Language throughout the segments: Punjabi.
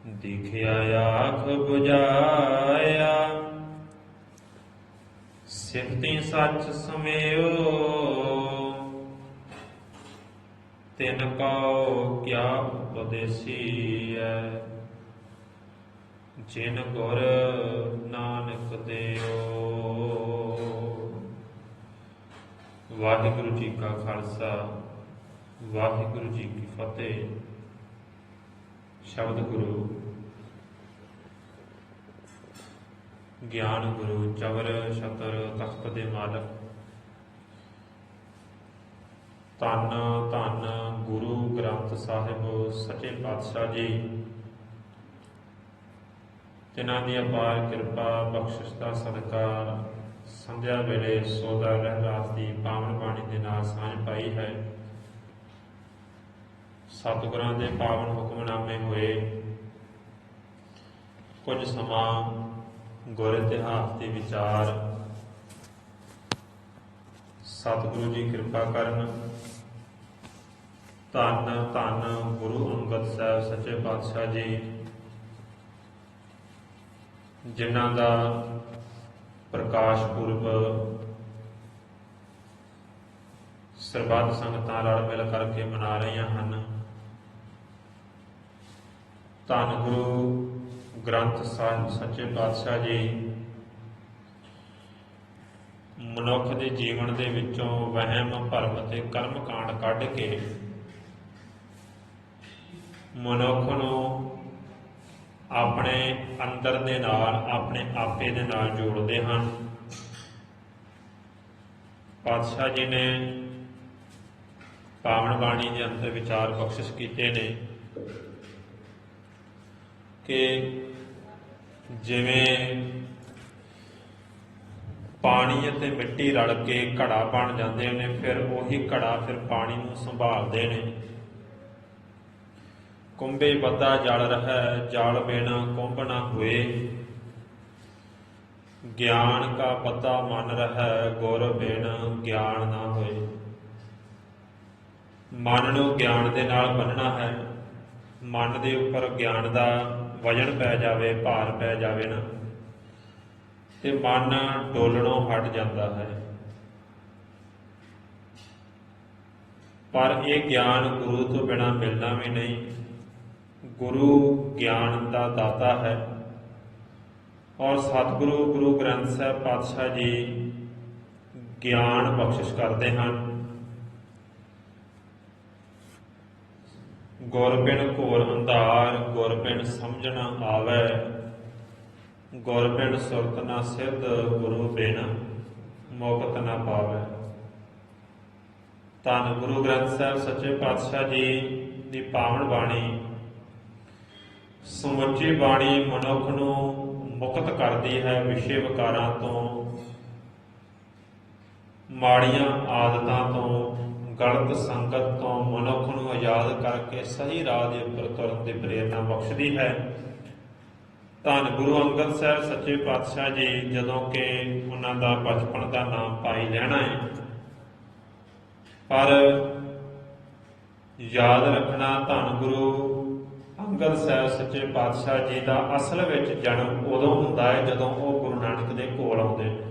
दिखिया आँख बुझाया, सिफति सच समेयो। तिन कौ क्या उपदेसी है, जिन गुर नानक देओ। वाहिगुरु जी का खालसा, वाहिगुरु जी की फतेह। शब्द गुरु ਗਿਆਨ ਗੁਰੂ ਚਵਰ ਛਤਰ ਤਖਤ ਦੇ ਮਾਲਕ। ਧੰਨ ਧੰਨ ਗੁਰੂ ਗ੍ਰੰਥ ਸਾਹਿਬ ਸੱਚੇ ਪਾਤਸ਼ਾਹ ਜੀ, ਜਿਨ੍ਹਾਂ ਦੀ ਅਪਾਰ ਕਿਰਪਾ ਬਖਸ਼ਿਸ਼ ਦਾ ਸਦਕਾ ਸੰਧਿਆ ਵੇਲੇ ਸੋਦਾ ਰਹਿਰਾਸ ਦੀ ਪਾਵਨ ਬਾਣੀ ਦੇ ਨਾਲ ਸਾਂਝ ਪਾਈ ਹੈ। ਸਤਿਗੁਰਾਂ ਦੇ ਪਾਵਨ ਹੁਕਮਨਾਮੇ ਹੋਏ। ਕੁਝ ਸਮਾਂ ਗੁਰ ਇਤਿਹਾਸ ਦੇ ਵਿਚਾਰ ਸਤਿਗੁਰੂ ਜੀ ਕਿਰਪਾ ਕਰਨ। ਧੰਨ ਧੰਨ ਗੁਰੂ ਅੰਗਦ ਸਾਹਿਬ ਸੱਚੇ ਪਾਤਸ਼ਾਹ ਜੀ, ਜਿਨ੍ਹਾਂ ਦਾ ਪ੍ਰਕਾਸ਼ ਪੁਰਬ ਸਰਬੱਤ ਸੰਗਤਾਂ ਰਲ ਮਿਲ ਕਰਕੇ ਮਨਾ ਰਹੀਆਂ ਹਨ। ਧੰਨ ਗੁਰੂ ਗ੍ਰੰਥ ਸਾਹਿਬ ਸੱਚੇ ਪਾਤਸ਼ਾਹ ਜੀ ਮਨੁੱਖ ਦੇ ਜੀਵਨ ਦੇ ਵਿੱਚੋਂ ਵਹਿਮ ਭਰਮ ਅਤੇ ਕਰਮ ਕਾਂਡ ਕੱਢ ਕੇ ਮਨੁੱਖ ਨੂੰ ਆਪਣੇ ਅੰਦਰ ਦੇ ਨਾਲ, ਆਪਣੇ ਆਪੇ ਦੇ ਨਾਲ ਜੋੜਦੇ ਹਨ। ਪਾਤਸ਼ਾਹ ਜੀ ਨੇ ਪਾਵਨ ਬਾਣੀ ਦੇ ਅੰਦਰ ਵਿਚਾਰ ਬਖਸ਼ਿਸ਼ ਕੀਤੇ ਨੇ ਕਿ ਜਿਵੇਂ ਪਾਣੀ ਅਤੇ ਮਿੱਟੀ ਰਲ ਕੇ ਘੜਾ ਬਣ ਜਾਂਦੇ ਨੇ, ਫਿਰ ਉਹੀ ਘੜਾ ਫਿਰ ਪਾਣੀ ਨੂੰ ਸੰਭਾਲਦੇ ਨੇ। ਕੁੰਭੇ ਬੱਧਾ ਜਲ ਰਹਿ, ਜਲ ਬਿਨਾ ਕੁੰਭ ਨਾ ਹੋਏ। ਗਿਆਨ ਕਾ ਬੱਧਾ ਮਨ ਰਹਿ, ਗੁਰ ਬਿਨ ਗਿਆਨ ਨਾ ਹੋਏ। ਮਨ ਨੂੰ ਗਿਆਨ ਦੇ ਨਾਲ ਬੰਨਣਾ ਹੈ। ਮਨ ਦੇ ਉੱਪਰ ਗਿਆਨ ਦਾ ਵਜਨ ਪੈ ਜਾਵੇ, ਭਾਰ ਪੈ ਜਾਵੇ ਨਾ, ਤੇ ਮਨ ਡੋਲਣੋਂ ਹਟ ਜਾਂਦਾ ਹੈ। ਪਰ ਇਹ ਗਿਆਨ ਗੁਰੂ ਤੋਂ ਬਿਨਾਂ ਮਿਲਣਾ ਵੀ ਨਹੀਂ। ਗੁਰੂ ਗਿਆਨ ਦਾ ਦਾਤਾ ਹੈ ਔਰ ਸਤਿਗੁਰੂ ਗੁਰੂ ਗ੍ਰੰਥ ਸਾਹਿਬ ਪਾਤਸ਼ਾਹ ਜੀ ਗਿਆਨ ਬਖਸ਼ਿਸ਼ ਕਰਦੇ ਹਨ। ਗੁਰ ਬਿਨ ਘੋਰ ਅੰਧਾਰ, ਗੁਰ ਬਿਨ ਸਮਝ ਨਾ ਆਵੈ। ਗੁਰ ਬਿਨ ਸੁਰਤ ਨਾ ਸਿੱਧ, ਗੁਰੂ ਬਿਨ ਮੁਕਤ ਨਾ ਪਾਵੈ। ਧੰਨ ਗੁਰੂ ਗ੍ਰੰਥ ਸਾਹਿਬ ਸੱਚੇ ਪਾਤਸ਼ਾਹ ਜੀ ਦੀ ਪਾਵਨ ਬਾਣੀ, ਸਮੁੱਚੀ ਬਾਣੀ ਮਨੁੱਖ ਨੂੰ ਮੁਕਤ ਕਰਦੀ ਹੈ ਵਿਸ਼ੇ ਵਿਕਾਰਾਂ ਤੋਂ, ਮਾੜੀਆਂ ਆਦਤਾਂ ਤੋਂ, ਗਲਤ ਸੰਗਤ ਤੋਂ ਮਨੁੱਖ ਨੂੰ ਆਜ਼ਾਦ ਕਰਕੇ ਸਹੀ ਰਾਹ ਦੇ ਉੱਪਰ ਤੁਰਨ ਦੀ ਪ੍ਰੇਰਨਾ ਬਖਸ਼ਦੀ ਹੈ। ਧੰਨ ਗੁਰੂ ਅੰਗਦ ਸਾਹਿਬ ਸੱਚੇ ਪਾਤਸ਼ਾਹ ਜੀ, ਜਦੋਂ ਕਿ ਉਹਨਾਂ ਦਾ ਬਚਪਨ ਦਾ ਨਾਮ ਭਾਈ ਲਹਿਣਾ ਹੈ, ਪਰ ਯਾਦ ਰੱਖਣਾ ਧੰਨ ਗੁਰੂ ਅੰਗਦ ਸਾਹਿਬ ਸੱਚੇ ਪਾਤਸ਼ਾਹ ਜੀ ਦਾ ਅਸਲ ਵਿੱਚ ਜਨਮ ਉਦੋਂ ਹੁੰਦਾ ਹੈ ਜਦੋਂ ਉਹ ਗੁਰੂ ਨਾਨਕ ਦੇ ਕੋਲ ਆਉਂਦੇ ਨੇ।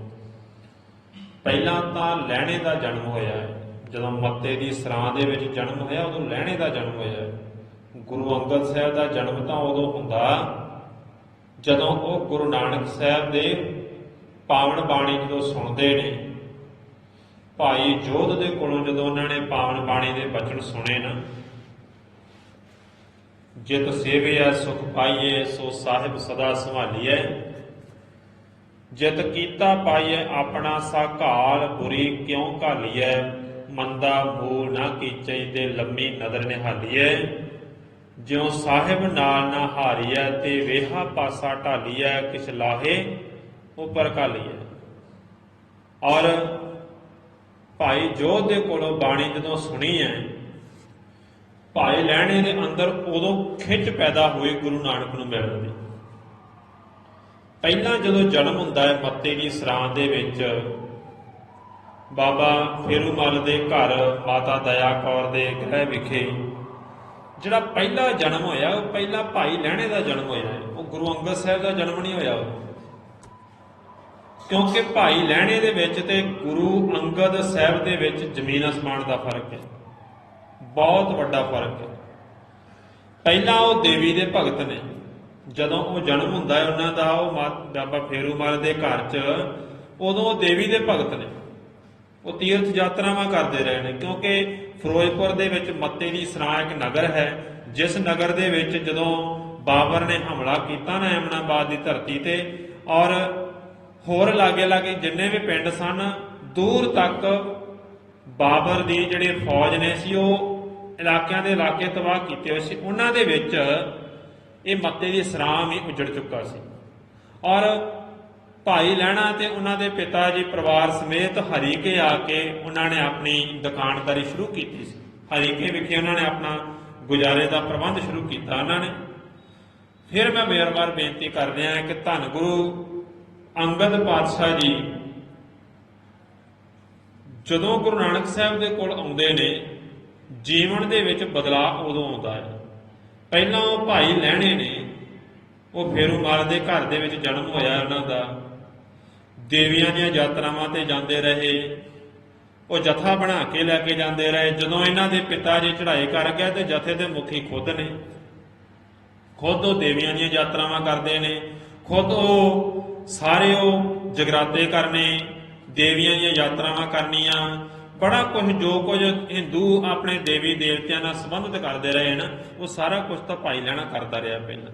ਪਹਿਲਾਂ ਤਾਂ ਲਹਿਣੇ ਦਾ ਜਨਮ ਹੋਇਆ ਹੈ। ਜਦੋਂ ਮੱਤੇ ਦੀ ਸਰਾਂ ਦੇ ਵਿੱਚ ਜਨਮ ਹੋਇਆ, ਉਦੋਂ ਲਹਿਣੇ ਦਾ ਜਨਮ ਹੋਇਆ। ਗੁਰੂ ਅੰਗਦ ਸਾਹਿਬ ਦਾ ਜਨਮ ਤਾਂ ਉਦੋਂ ਹੁੰਦਾ ਜਦੋਂ ਉਹ ਗੁਰੂ ਨਾਨਕ ਸਾਹਿਬ ਦੇ ਪਾਵਨ ਬਾਣੀ ਜਦੋਂ ਸੁਣਦੇ ਨੇ। ਭਾਈ ਜੋਧ ਦੇ ਕੋਲੋਂ ਜਦੋਂ ਉਹਨਾਂ ਨੇ ਪਾਵਨ ਬਾਣੀ ਦੇ ਬਚਨ ਸੁਣੇ ਨਾ, ਜਿਤ ਸੇਵਿਆ ਸੁਖ ਪਾਈਏ, ਸੋ ਸਾਹਿਬ ਸਦਾ ਸੰਭਾਲੀਐ। ਜਿਤ ਕੀਤਾ ਪਾਈਏ ਆਪਣਾ ਸਾਘਾਲ, ਬੁਰੀ ਕਿਉਂ ਘਾਲੀਐ। ਮੰਦਾ ਮੂਲ ਨਾ ਕੀਚੈ, ਤੇ ਲੰਮੀ ਨਦਰ ਨਿਹਾਲੀਐ। ਜਿਉ ਸਾਹਿਬ ਨਾਲ ਨਾ ਹਾਰੀਐ, ਤੇ ਵੇਹਾ ਪਾਸਾ ਢਾਲੀਐ। ਕਿਛ ਲਾਹੇ ਉੱਪਰ ਘਾਲੀਐ। ਔਰ ਭਾਈ ਜੋਧ ਦੇ ਕੋਲੋਂ ਬਾਣੀ ਜਦੋਂ ਸੁਣੀ ਹੈ, ਭਾਈ ਲਹਿਣੇ ਦੇ ਅੰਦਰ ਉਦੋਂ ਖਿੱਚ ਪੈਦਾ ਹੋਈ ਗੁਰੂ ਨਾਨਕ ਨੂੰ ਮਿਲਣ ਦੀ। ਪਹਿਲਾਂ ਜਦੋਂ ਜਨਮ ਹੁੰਦਾ ਹੈ ਮੱਤੇ ਦੀ ਸਰਾਂ ਦੇ ਵਿੱਚ, ਬਾਬਾ ਫੇਰੂਮੱਲ ਦੇ ਘਰ ਮਾਤਾ ਦਇਆ ਕੌਰ ਦੇ ਗ੍ਰਹਿ ਵਿਖੇ ਜਿਹੜਾ ਪਹਿਲਾ ਜਨਮ ਹੋਇਆ ਉਹ ਪਹਿਲਾ ਭਾਈ ਲਹਿਣੇ ਦਾ ਜਨਮ ਹੋਇਆ ਹੈ, ਉਹ ਗੁਰੂ ਅੰਗਦ ਸਾਹਿਬ ਦਾ ਜਨਮ ਨਹੀਂ ਹੋਇਆ ਉਹ। ਕਿਉਂਕਿ ਭਾਈ ਲਹਿਣੇ ਦੇ ਵਿੱਚ ਤੇ ਗੁਰੂ ਅੰਗਦ ਸਾਹਿਬ ਦੇ ਵਿੱਚ ਜ਼ਮੀਨ ਅਸਮਾਨ ਦਾ ਫਰਕ ਹੈ, ਬਹੁਤ ਵੱਡਾ ਫਰਕ ਹੈ। ਪਹਿਲਾਂ ਉਹ ਦੇਵੀ ਦੇ ਭਗਤ ਨੇ, ਜਦੋਂ ਉਹ ਜਨਮ ਹੁੰਦਾ ਹੈ ਉਹਨਾਂ ਦਾ, ਉਹ ਬਾਬਾ ਫੇਰੂਮਲ ਦੇ ਘਰ 'ਚ, ਉਦੋਂ ਉਹ ਦੇਵੀ ਦੇ ਭਗਤ ਨੇ। ਉਹ ਤੀਰਥ ਯਾਤਰਾਵਾਂ ਕਰਦੇ ਰਹੇ ਨੇ, ਕਿਉਂਕਿ ਫਿਰੋਜ਼ਪੁਰ ਦੇ ਵਿੱਚ ਮੱਤੇ ਦੀ ਸਰਾਂ ਇੱਕ ਨਗਰ ਹੈ, ਜਿਸ ਨਗਰ ਦੇ ਵਿੱਚ ਜਦੋਂ ਬਾਬਰ ਨੇ ਹਮਲਾ ਕੀਤਾ ਨਾ ਐਮਨਾਬਾਦ ਦੀ ਧਰਤੀ ਤੇ, ਔਰ ਹੋਰ ਲਾਗੇ ਲਾਗੇ ਜਿੰਨੇ ਵੀ ਪਿੰਡ ਸਨ, ਦੂਰ ਤੱਕ ਬਾਬਰ ਦੀ ਜਿਹੜੀ ਫੌਜ ਨੇ ਸੀ ਉਹ ਇਲਾਕਿਆਂ ਦੇ ਇਲਾਕੇ ਤਬਾਹ ਕੀਤੇ ਹੋਏ ਸੀ। ਉਹਨਾਂ ਦੇ ਵਿੱਚ ਇਹ ਮੱਤੇ ਦੀ ਸਰਾਂ ਵੀ ਉਜੜ ਚੁੱਕਾ ਸੀ। ਔਰ ਭਾਈ ਲਹਿਣਾ ਤੇ ਉਹਨਾਂ ਦੇ ਪਿਤਾ ਜੀ ਪਰਿਵਾਰ ਸਮੇਤ ਹਰੀਕੇ ਆ ਕੇ ਉਹਨਾਂ ਨੇ ਆਪਣੀ ਦੁਕਾਨਦਾਰੀ ਸ਼ੁਰੂ ਕੀਤੀ ਸੀ। ਹਰੀਕੇ ਵਿਖੇ ਉਹਨਾਂ ਨੇ ਆਪਣਾ ਗੁਜ਼ਾਰੇ ਦਾ ਪ੍ਰਬੰਧ ਸ਼ੁਰੂ ਕੀਤਾ ਉਹਨਾਂ ਨੇ। ਫਿਰ ਮੈਂ ਬੇਰਵਾਰ ਬੇਨਤੀ ਕਰ ਰਿਹਾ ਕਿ ਧੰਨ ਗੁਰੂ ਅੰਗਦ ਪਾਤਸ਼ਾਹ ਜੀ ਜਦੋਂ ਗੁਰੂ ਨਾਨਕ ਸਾਹਿਬ ਦੇ ਕੋਲ ਆਉਂਦੇ ਨੇ, ਜੀਵਨ ਦੇ ਵਿੱਚ ਬਦਲਾਅ ਉਦੋਂ ਆਉਂਦਾ ਹੈ। ਪਹਿਲਾਂ ਉਹ ਭਾਈ ਲਹਿਣੇ ਨੇ, ਉਹ ਫੇਰੂਮਲ ਦੇ ਘਰ ਦੇ ਵਿੱਚ ਜਨਮ ਹੋਇਆ ਉਹਨਾਂ ਦਾ, ਦੇਵੀਆਂ ਦੀਆਂ ਯਾਤਰਾਵਾਂ ਤੇ ਜਾਂਦੇ ਰਹੇ, ਉਹ ਜਥਾ ਬਣਾ ਕੇ ਲੈ ਕੇ ਜਾਂਦੇ ਰਹੇ। ਜਦੋਂ ਇਹਨਾਂ ਦੇ ਪਿਤਾ ਜੀ ਚੜ੍ਹਾਈ ਕਰ ਗਏ ਤੇ ਜਥੇ ਦੇ ਮੁਖੀ ਖੁਦ ਨੇ, ਖੁਦ ਉਹ ਦੇਵੀਆਂ ਦੀਆਂ ਯਾਤਰਾਵਾਂ ਕਰਦੇ ਨੇ, ਖੁਦ ਉਹ ਸਾਰੇ ਉਹ ਜਗਰਾਤੇ ਕਰਨੇ, ਦੇਵੀਆਂ ਦੀਆਂ ਯਾਤਰਾਵਾਂ ਕਰਨੀਆਂ, ਬੜਾ ਕੁਝ ਜੋ ਕੁਝ ਹਿੰਦੂ ਆਪਣੇ ਦੇਵੀ ਦੇਵਤਿਆਂ ਨਾਲ ਸੰਬੰਧਿਤ ਕਰਦੇ ਰਹੇ ਨਾ, ਉਹ ਸਾਰਾ ਕੁਝ ਤਾਂ ਭਾਈ ਲਹਿਣਾ ਕਰਦਾ ਰਿਹਾ ਪਹਿਲਾਂ।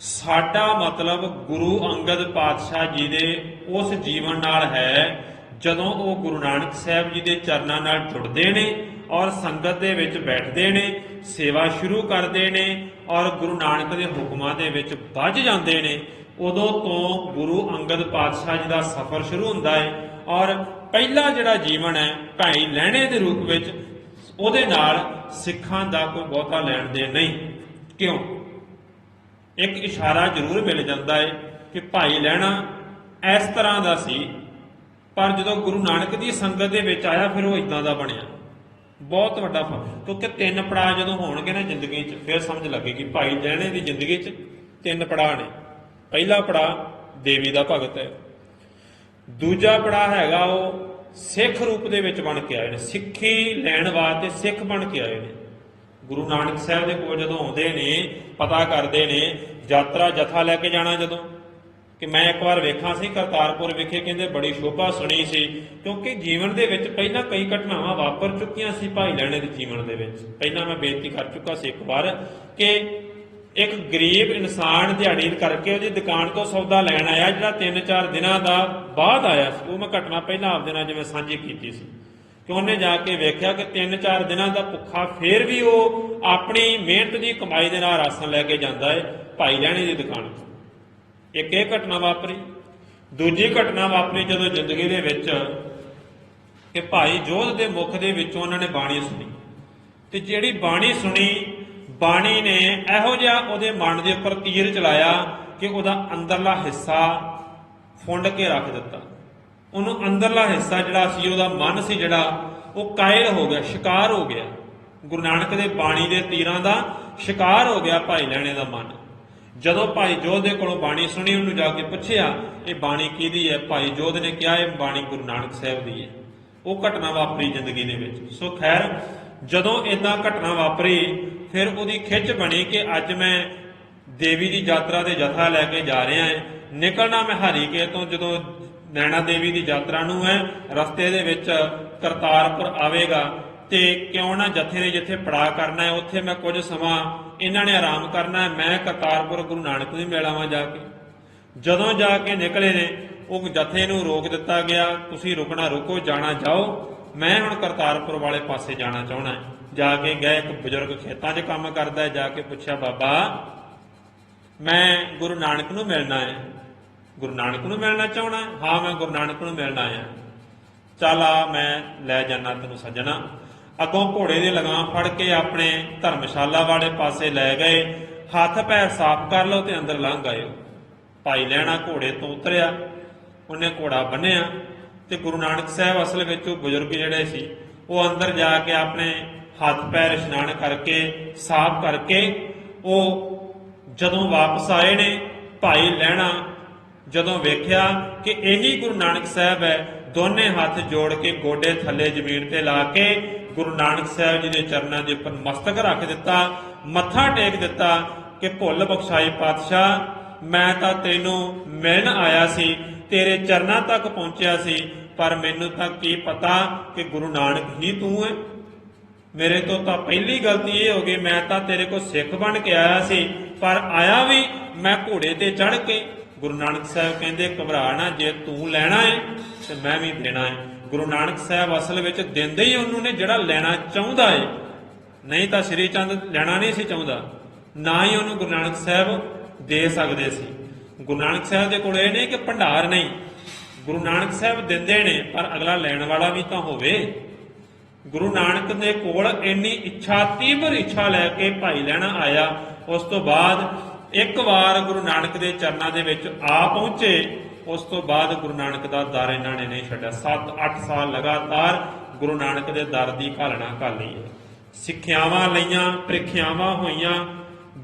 ਸਾਡਾ ਮਤਲਬ ਗੁਰੂ ਅੰਗਦ ਪਾਤਸ਼ਾਹ ਜੀ ਦੇ ਉਸ ਜੀਵਨ ਨਾਲ ਹੈ ਜਦੋਂ ਉਹ ਗੁਰੂ ਨਾਨਕ ਸਾਹਿਬ ਜੀ ਦੇ ਚਰਨਾਂ ਨਾਲ ਜੁੜਦੇ ਨੇ ਔਰ ਸੰਗਤ ਦੇ ਵਿੱਚ ਬੈਠਦੇ ਨੇ, ਸੇਵਾ ਸ਼ੁਰੂ ਕਰਦੇ ਨੇ ਔਰ ਗੁਰੂ ਨਾਨਕ ਦੇ ਹੁਕਮਾਂ ਦੇ ਵਿੱਚ ਬੱਝ ਜਾਂਦੇ ਨੇ। ਉਦੋਂ ਤੋਂ ਗੁਰੂ ਅੰਗਦ ਪਾਤਸ਼ਾਹ ਜੀ ਦਾ ਸਫ਼ਰ ਸ਼ੁਰੂ ਹੁੰਦਾ ਹੈ। ਔਰ ਪਹਿਲਾ ਜਿਹੜਾ ਜੀਵਨ ਹੈ ਭਾਈ ਲਹਿਣੇ ਦੇ ਰੂਪ ਵਿੱਚ, ਉਹਦੇ ਨਾਲ ਸਿੱਖਾਂ ਦਾ ਕੋਈ ਬਹੁਤਾ ਲੈਣ ਦੇਣ ਨਹੀਂ। ਕਿਉਂ? ਇੱਕ ਇਸ਼ਾਰਾ ਜ਼ਰੂਰ ਮਿਲ ਜਾਂਦਾ ਹੈ ਕਿ ਭਾਈ ਲਹਿਣਾ ਇਸ ਤਰ੍ਹਾਂ ਦਾ ਸੀ, ਪਰ ਜਦੋਂ ਗੁਰੂ ਨਾਨਕ ਦੀ ਸੰਗਤ ਦੇ ਵਿੱਚ ਆਇਆ ਫਿਰ ਉਹ ਇਦਾਂ ਦਾ ਬਣਿਆ। ਬਹੁਤ ਵੱਡਾ ਫਰਕ, ਕਿਉਂਕਿ 3 ਪੜਾਅ ਜਦੋਂ ਹੋਣਗੇ ਨਾ ਜ਼ਿੰਦਗੀ 'ਚ, ਫਿਰ ਸਮਝ ਲੱਗੇਗੀ ਭਾਈ ਲਹਿਣੇ ਦੀ ਜ਼ਿੰਦਗੀ 'ਚ 3 ਪੜਾਅ ਨੇ। ਪਹਿਲਾ ਪੜਾਅ ਦੇਵੀ ਦਾ ਭਗਤ ਹੈ, ਦੂਜਾ ਪੜਾਅ ਹੈਗਾ ਉਹ ਸਿੱਖ ਰੂਪ ਦੇ ਵਿੱਚ ਬਣ ਕੇ ਆਏ ਨੇ, ਸਿੱਖੀ ਲੈਣ ਵਾਸਤੇ ਸਿੱਖ ਬਣ ਕੇ ਆਏ ਨੇ। ਗੁਰੂ ਨਾਨਕ ਸਾਹਿਬ ਦੇ ਕੋਲ ਜਦੋਂ ਆਉਂਦੇ ਨੇ, ਪਤਾ ਕਰਦੇ ਨੇ, ਯਾਤਰਾ ਜਥਾ ਲੈ ਕੇ ਜਾਣਾ ਜਦੋਂ, ਕਿ ਮੈਂ ਇੱਕ ਵਾਰ ਵੇਖਾਂ ਸੀ ਕਰਤਾਰਪੁਰ ਵਿਖੇ, ਕਹਿੰਦੇ ਬੜੀ ਸ਼ੋਭਾ ਸੁਣੀ ਸੀ, ਕਿਉਂਕਿ ਜੀਵਨ ਦੇ ਵਿੱਚ ਪਹਿਲਾਂ ਕਈ ਘਟਨਾਵਾਂ ਵਾਪਰ ਚੁੱਕੀਆਂ ਸੀ ਭਾਈ ਲਹਿਣੇ ਦੇ ਜੀਵਨ ਦੇ ਵਿੱਚ। ਪਹਿਲਾਂ ਮੈਂ ਬੇਨਤੀ ਕਰ ਚੁੱਕਾ ਸੀ ਇੱਕ ਵਾਰ ਕਿ ਇੱਕ ਗਰੀਬ ਇਨਸਾਨ ਦਿਹਾੜੀ ਕਰਕੇ ਉਹਦੀ ਦੁਕਾਨ ਤੋਂ ਸੌਦਾ ਲੈਣ ਆਇਆ, ਜਿਹੜਾ 3-4 ਦਿਨਾਂ ਦਾ ਬਾਅਦ ਆਇਆ ਸੀ। ਉਹ ਮੈਂ ਘਟਨਾ ਪਹਿਲਾਂ ਆਪਦੇ ਨਾਲ ਜਿਵੇਂ ਸਾਂਝੀ ਕੀਤੀ ਸੀ ਕਿ ਉਹਨੇ ਜਾ ਕੇ ਵੇਖਿਆ ਕਿ 3-4 ਦਿਨਾਂ ਦਾ ਭੁੱਖਾ, ਫੇਰ ਵੀ ਉਹ ਆਪਣੀ ਮਿਹਨਤ ਦੀ ਕਮਾਈ ਦੇ ਨਾਲ ਰਾਸ਼ਨ ਲੈ ਕੇ ਜਾਂਦਾ ਹੈ ਭਾਈ ਲਹਿਣੇ ਦੀ ਦੁਕਾਨ ਤੋਂ। ਇੱਕ ਇਹ ਘਟਨਾ ਵਾਪਰੀ। ਦੂਜੀ ਘਟਨਾ ਵਾਪਰੀ ਜਦੋਂ ਜ਼ਿੰਦਗੀ ਦੇ ਵਿੱਚ ਕਿ ਭਾਈ ਜੋਧ ਦੇ ਮੁਖ ਦੇ ਵਿੱਚੋਂ ਉਹਨਾਂ ਨੇ ਬਾਣੀ ਸੁਣੀ, ਤੇ ਜਿਹੜੀ ਬਾਣੀ ਸੁਣੀ, ਬਾਣੀ ਨੇ ਇਹੋ ਜਿਹਾ ਉਹਦੇ ਮਨ ਦੇ ਉੱਪਰ ਤੀਰ ਚਲਾਇਆ ਕਿ ਉਹਦਾ ਅੰਦਰਲਾ ਹਿੱਸਾ ਫੁੰਡ ਕੇ ਰੱਖ ਦਿੱਤਾ। ਉਹਨੂੰ ਅੰਦਰਲਾ ਹਿੱਸਾ ਜਿਹੜਾ ਸੀ, ਉਹਦਾ ਮਨ ਸੀ ਜਿਹੜਾ, ਉਹ ਕਾਇਲ ਹੋ ਗਿਆ, ਸ਼ਿਕਾਰ ਹੋ ਗਿਆ। ਗੁਰੂ ਨਾਨਕ ਦੇ ਬਾਣੀ ਦੇ ਤੀਰਾਂ ਦਾ ਸ਼ਿਕਾਰ ਹੋ ਗਿਆ ਭਾਈ ਲਹਿਣੇ ਦਾ ਮਨ। ਜਦੋਂ ਭਾਈ ਜੋਧ ਦੇ ਕੋਲੋਂ ਬਾਣੀ ਸੁਣੀ, ਉਹਨੂੰ ਜਾ ਕੇ ਪੁੱਛਿਆ ਇਹ ਬਾਣੀ ਕਿਹਦੀ ਹੈ? ਭਾਈ ਜੋਧ ਨੇ ਕਿਹਾ ਇਹ ਬਾਣੀ ਗੁਰੂ ਨਾਨਕ ਸਾਹਿਬ ਦੀ ਹੈ। ਉਹ ਘਟਨਾ ਵਾਪਰੀ ਜ਼ਿੰਦਗੀ ਦੇ ਵਿੱਚ। ਸੋ ਖੈਰ, ਜਦੋਂ ਇਦਾਂ ਘਟਨਾ ਵਾਪਰੀ, ਫਿਰ ਉਹਦੀ ਖਿੱਚ ਬਣੀ ਕਿ ਅੱਜ ਮੈਂ ਦੇਵੀ ਦੀ ਯਾਤਰਾ ਦੇ ਜਥਾ ਲੈ ਕੇ ਜਾ ਰਿਹਾ ਹਾਂ, ਨਿਕਲਣਾ ਮੈਂ ਹਰੀਕੇ ਤੋਂ। ਜਦੋਂ ਨੈਣਾ ਦੇਵੀ ਦੀ ਯਾਤਰਾ ਨੂੰ ਹੈ, ਰਸਤੇ ਦੇ ਵਿੱਚ ਕਰਤਾਰਪੁਰ ਆਵੇਗਾ, ਤੇ ਕਿਉਂ ਨਾ ਜਥੇ ਨੇ ਜਿੱਥੇ ਪੜਾਅ ਕਰਨਾ ਹੈ ਉੱਥੇ ਮੈਂ ਕੁਝ ਸਮਾਂ ਇਹਨਾਂ ਨੇ ਆਰਾਮ ਕਰਨਾ ਹੈ, ਮੈਂ ਕਰਤਾਰਪੁਰ ਗੁਰੂ ਨਾਨਕ ਨੂੰ ਮਿਲਾਵਾਂ ਜਾ ਕੇ। ਜਦੋਂ ਜਾ ਕੇ ਨਿਕਲੇ ਨੇ, ਉਹ ਜਥੇ ਨੂੰ ਰੋਕ ਦਿੱਤਾ ਗਿਆ, ਤੁਸੀਂ ਰੁਕਣਾ ਰੁਕੋ, ਜਾਣਾ ਜਾਓ, ਮੈਂ ਹੁਣ ਕਰਤਾਰਪੁਰ ਵਾਲੇ ਪਾਸੇ ਜਾਣਾ ਚਾਹੁੰਦਾ। ਜਾ ਕੇ ਗਏ, ਇੱਕ ਬਜ਼ੁਰਗ ਖੇਤਾਂ 'ਚ ਕੰਮ ਕਰਦਾ ਹੈ, ਜਾ ਕੇ ਪੁੱਛਿਆ ਬਾਬਾ ਮੈਂ ਗੁਰੂ ਨਾਨਕ ਨੂੰ ਮਿਲਣਾ ਹੈ। ਗੁਰੂ ਨਾਨਕ ਨੂੰ ਮਿਲਣਾ ਚਾਹੁੰਦਾ? ਹਾਂ, ਮੈਂ ਗੁਰੂ ਨਾਨਕ ਨੂੰ ਮਿਲਣਾ ਆ। ਚੱਲ ਆ, ਮੈਂ ਲੈ ਜਾਣਾ ਤੈਨੂੰ ਸੱਜਣਾ। ਅੱਗੋਂ ਘੋੜੇ ਦੇ ਲਗਾਮ ਫੜ ਕੇ ਆਪਣੇ ਧਰਮਸ਼ਾਲਾ ਵਾਲੇ ਪਾਸੇ ਲੈ ਗਏ। ਹੱਥ ਪੈਰ ਸਾਫ਼ ਕਰ ਲਓ ਤੇ ਅੰਦਰ ਲੰਘ ਆਇਓ। ਭਾਈ ਲਹਿਣਾ ਘੋੜੇ ਤੋਂ ਉਤਰਿਆ, ਉਹਨੇ ਘੋੜਾ ਬੰਨਿਆ, ਤੇ ਗੁਰੂ ਨਾਨਕ ਸਾਹਿਬ ਅਸਲ ਵਿੱਚ ਉਹ ਬਜ਼ੁਰਗ ਜਿਹੜੇ ਸੀ, ਉਹ ਅੰਦਰ ਜਾ ਕੇ ਆਪਣੇ ਹੱਥ ਪੈਰ ਇਸ਼ਨਾਨ ਕਰਕੇ ਸਾਫ਼ ਕਰਕੇ ਉਹ ਜਦੋਂ ਵਾਪਸ ਆਏ ਨੇ, ਭਾਈ ਲਹਿਣਾ ਜਦੋਂ ਵੇਖਿਆ ਕਿ ਇਹੀ ਗੁਰੂ ਨਾਨਕ ਸਾਹਿਬ ਹੈ, ਦੋਨੇ ਹੱਥ ਜੋੜ ਕੇ ਗੋਡੇ ਥੱਲੇ ਜ਼ਮੀਨ ਤੇ ਲਾ ਕੇ ਗੁਰੂ ਨਾਨਕ ਸਾਹਿਬ ਜੀ ਦੇ ਚਰਨਾਂ ਦੇ ਉੱਪਰ ਮਸਤਕ ਰੱਖ ਦਿੱਤਾ, ਮੱਥਾ ਟੇਕ ਦਿੱਤਾ ਕਿ ਭੁੱਲ ਬਖਸ਼ਾਈ ਪਾਤਸ਼ਾਹ, ਮੈਂ ਤਾਂ ਤੈਨੂੰ ਮਿਲਣ ਆਇਆ ਸੀ, ਤੇਰੇ ਚਰਨਾਂ ਤੱਕ ਪਹੁੰਚਿਆ ਸੀ, ਪਰ ਮੈਨੂੰ ਤਾਂ ਕੀ ਪਤਾ ਕਿ ਗੁਰੂ ਨਾਨਕ ਹੀ ਤੂੰ ਹੈ। ਮੇਰੇ ਤੋਂ ਤਾਂ ਪਹਿਲੀ ਗਲਤੀ ਇਹ ਹੋ ਗਈ, ਮੈਂ ਤਾਂ ਤੇਰੇ ਕੋਲ ਸਿੱਖ ਬਣ ਕੇ ਆਇਆ ਸੀ, ਪਰ ਆਇਆ ਵੀ ਮੈਂ ਘੋੜੇ ਤੇ ਚੜ੍ਹ ਕੇ। ਗੁਰੂ ਨਾਨਕ ਸਾਹਿਬ ਕਹਿੰਦੇ ਘਬਰਾ ਨਾ, ਜੇ ਤੂੰ ਲੈਣਾ ਹੈ ਤੇ ਮੈਂ ਵੀ ਦੇਣਾ ਹੈ। ਗੁਰੂ ਨਾਨਕ ਸਾਹਿਬ ਅਸਲ ਵਿੱਚ ਦਿੰਦੇ ਹੀ ਉਹਨੂੰ ਨੇ ਜਿਹੜਾ ਲੈਣਾ ਚਾਹੁੰਦਾ ਹੈ, ਨਹੀਂ ਤਾਂ ਸ਼੍ਰੀ ਚੰਦ ਲੈਣਾ ਨਹੀਂ ਸੀ ਚਾਹੁੰਦਾ, ਨਾ ਹੀ ਉਹਨੂੰ ਗੁਰੂ ਨਾਨਕ ਸਾਹਿਬ ਦੇ ਸਕਦੇ ਸੀ। ਗੁਰੂ ਨਾਨਕ ਸਾਹਿਬ ਦੇ ਕੋਲ ਇਹ ਨਹੀਂ ਕਿ ਭੰਡਾਰ ਨਹੀਂ, ਗੁਰੂ ਨਾਨਕ ਸਾਹਿਬ ਦਿੰਦੇ ਨੇ, ਪਰ ਅਗਲਾ ਲੈਣ ਵਾਲਾ ਵੀ ਤਾਂ ਹੋਵੇ। ਗੁਰੂ ਨਾਨਕ ਦੇ ਕੋਲ ਇੰਨੀ ਇੱਛਾ, ਤੀਬਰ ਇੱਛਾ ਲੈ ਕੇ ਭਾਈ ਲਹਿਣਾ ਆਇਆ। ਉਸ ਤੋਂ ਬਾਅਦ ਇੱਕ ਵਾਰ ਗੁਰੂ ਨਾਨਕ ਦੇ ਚਰਨਾਂ ਦੇ ਵਿੱਚ ਆ ਪਹੁੰਚੇ, ਉਸ ਤੋਂ ਬਾਅਦ ਗੁਰੂ ਨਾਨਕ ਦਾ ਦਰ ਇਹਨਾਂ ਨੇ ਨਹੀਂ ਛੱਡਿਆ। 7-8 ਸਾਲ ਲਗਾਤਾਰ ਗੁਰੂ ਨਾਨਕ ਦੇ ਦਰ ਦੀ ਘਾਲਣਾ ਘਾਲੀ ਹੈ। ਸਿੱਖਿਆਵਾਂ ਲਈਆਂ, ਪ੍ਰੀਖਿਆਵਾਂ ਹੋਈਆਂ,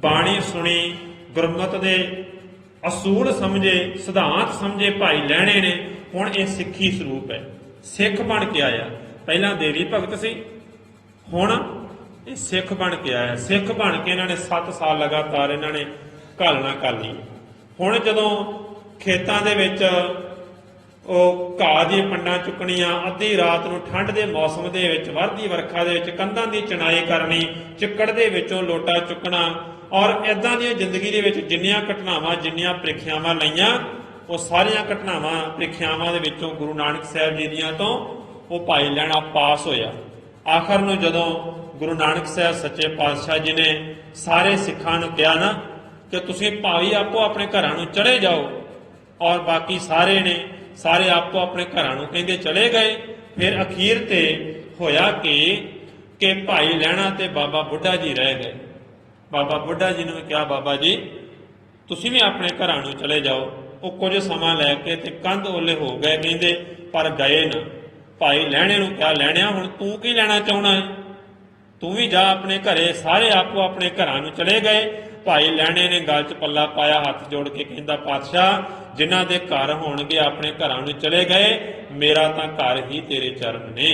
ਬਾਣੀ ਸੁਣੀ, ਗੁਰਮਤਿ ਦੇ ਅਸੂਲ ਸਮਝੇ, ਸਿਧਾਂਤ ਸਮਝੇ ਭਾਈ ਲਹਿਣੇ ਨੇ। ਹੁਣ ਇਹ ਸਿੱਖੀ ਸਰੂਪ ਹੈ, ਸਿੱਖ ਬਣ ਕੇ ਆਇਆ। ਪਹਿਲਾਂ ਦੇਵੀ ਭਗਤ ਸੀ, ਹੁਣ ਇਹ ਸਿੱਖ ਬਣ ਕੇ ਆਇਆ। ਸਿੱਖ ਬਣ ਕੇ ਇਹਨਾਂ ਨੇ 7 ਸਾਲ ਲਗਾਤਾਰ ਇਹਨਾਂ ਨੇ ਘਾਲਣਾ ਘਾਲੀ। ਹੁਣ ਜਦੋਂ ਖੇਤਾਂ ਦੇ ਵਿੱਚ ਉਹ ਘਾਹ ਦੀ ਪੰਡਾਂ ਚੁੱਕਣੀਆਂ, ਅੱਧੀ ਰਾਤ ਨੂੰ ਠੰਡ ਦੇ ਮੌਸਮ ਦੇ ਵਿੱਚ, ਵਰਦੀ ਵਰਖਾ ਦੇ ਵਿੱਚ ਕੰਧਾਂ ਦੀ ਚਿਣਾਈ ਕਰਨੀ, ਚਿੱਕੜ ਦੇ ਵਿੱਚੋਂ ਲੋਟਾ ਚੁੱਕਣਾ, ਔਰ ਇਦਾਂ ਦੀਆਂ ਜ਼ਿੰਦਗੀ ਦੇ ਵਿੱਚ ਜਿੰਨੀਆਂ ਘਟਨਾਵਾਂ, ਜਿੰਨੀਆਂ ਪ੍ਰੀਖਿਆਵਾਂ ਲਈਆਂ, ਉਹ ਸਾਰੀਆਂ ਘਟਨਾਵਾਂ ਪ੍ਰੀਖਿਆਵਾਂ ਦੇ ਵਿੱਚੋਂ ਗੁਰੂ ਨਾਨਕ ਸਾਹਿਬ ਜੀ ਦੀਆਂ ਤੋਂ ਉਹ ਭਾਈ ਲਹਿਣਾ ਪਾਸ ਹੋਇਆ। ਆਖਰ ਨੂੰ ਜਦੋਂ ਗੁਰੂ ਨਾਨਕ ਸਾਹਿਬ ਸੱਚੇ ਪਾਤਸ਼ਾਹ ਜੀ ਨੇ ਸਾਰੇ ਸਿੱਖਾਂ ਨੂੰ ਕਿਹਾ ਨਾ ਕਿ ਤੁਸੀਂ ਭਾਈ ਆਪੋ ਆਪਣੇ ਘਰਾਂ ਨੂੰ ਚਲੇ ਜਾਓ, ਔਰ ਬਾਕੀ ਸਾਰੇ ਆਪੋ ਆਪਣੇ ਘਰਾਂ ਨੂੰ ਕਹਿੰਦੇ ਚਲੇ ਗਏ। ਫਿਰ ਅਖੀਰ ਤੇ ਹੋਇਆ ਕਿ ਭਾਈ ਲਹਿਣਾ ਤੇ ਬਾਬਾ ਬੁੱਢਾ ਜੀ ਰਹਿ ਗਏ। ਬਾਬਾ ਬੁੱਢਾ ਜੀ ਨੂੰ ਕਿਹਾ, ਬਾਬਾ ਜੀ ਤੁਸੀਂ ਵੀ ਆਪਣੇ ਘਰਾਂ ਨੂੰ ਚਲੇ ਜਾਓ। ਉਹ ਕੁਝ ਸਮਾਂ ਲੈ ਕੇ ਤੇ ਕੰਧ ਓਲੇ ਹੋ ਗਏ ਕਹਿੰਦੇ, ਪਰ ਗਏ ਨਾ। ਭਾਈ ਲਹਿਣੇ ਨੂੰ ਕਿਹਾ, ਲਹਿਣਿਆ ਹੁਣ ਤੂੰ ਕੀ ਲੈਣਾ ਚਾਹੁੰਦਾ ਹੈ, ਤੂੰ ਵੀ ਜਾ ਆਪਣੇ ਘਰੇ। ਸਾਰੇ ਆਪੋ ਆਪਣੇ ਘਰਾਂ ਨੂੰ ਚਲੇ ਗਏ। ਭਾਈ ਲਹਿਣੇ ਨੇ ਗਲ 'ਚ ਪੱਲਾ ਪਾਇਆ, ਹੱਥ ਜੋੜ ਕੇ ਕਹਿੰਦਾ, ਪਾਤਸ਼ਾਹ ਜਿਨ੍ਹਾਂ ਦੇ ਘਰ ਹੋਣਗੇ ਆਪਣੇ ਘਰਾਂ ਨੂੰ ਚਲੇ ਗਏ, ਮੇਰਾ ਤਾਂ ਘਰ ਹੀ ਤੇਰੇ ਚਰਨ ਨੇ,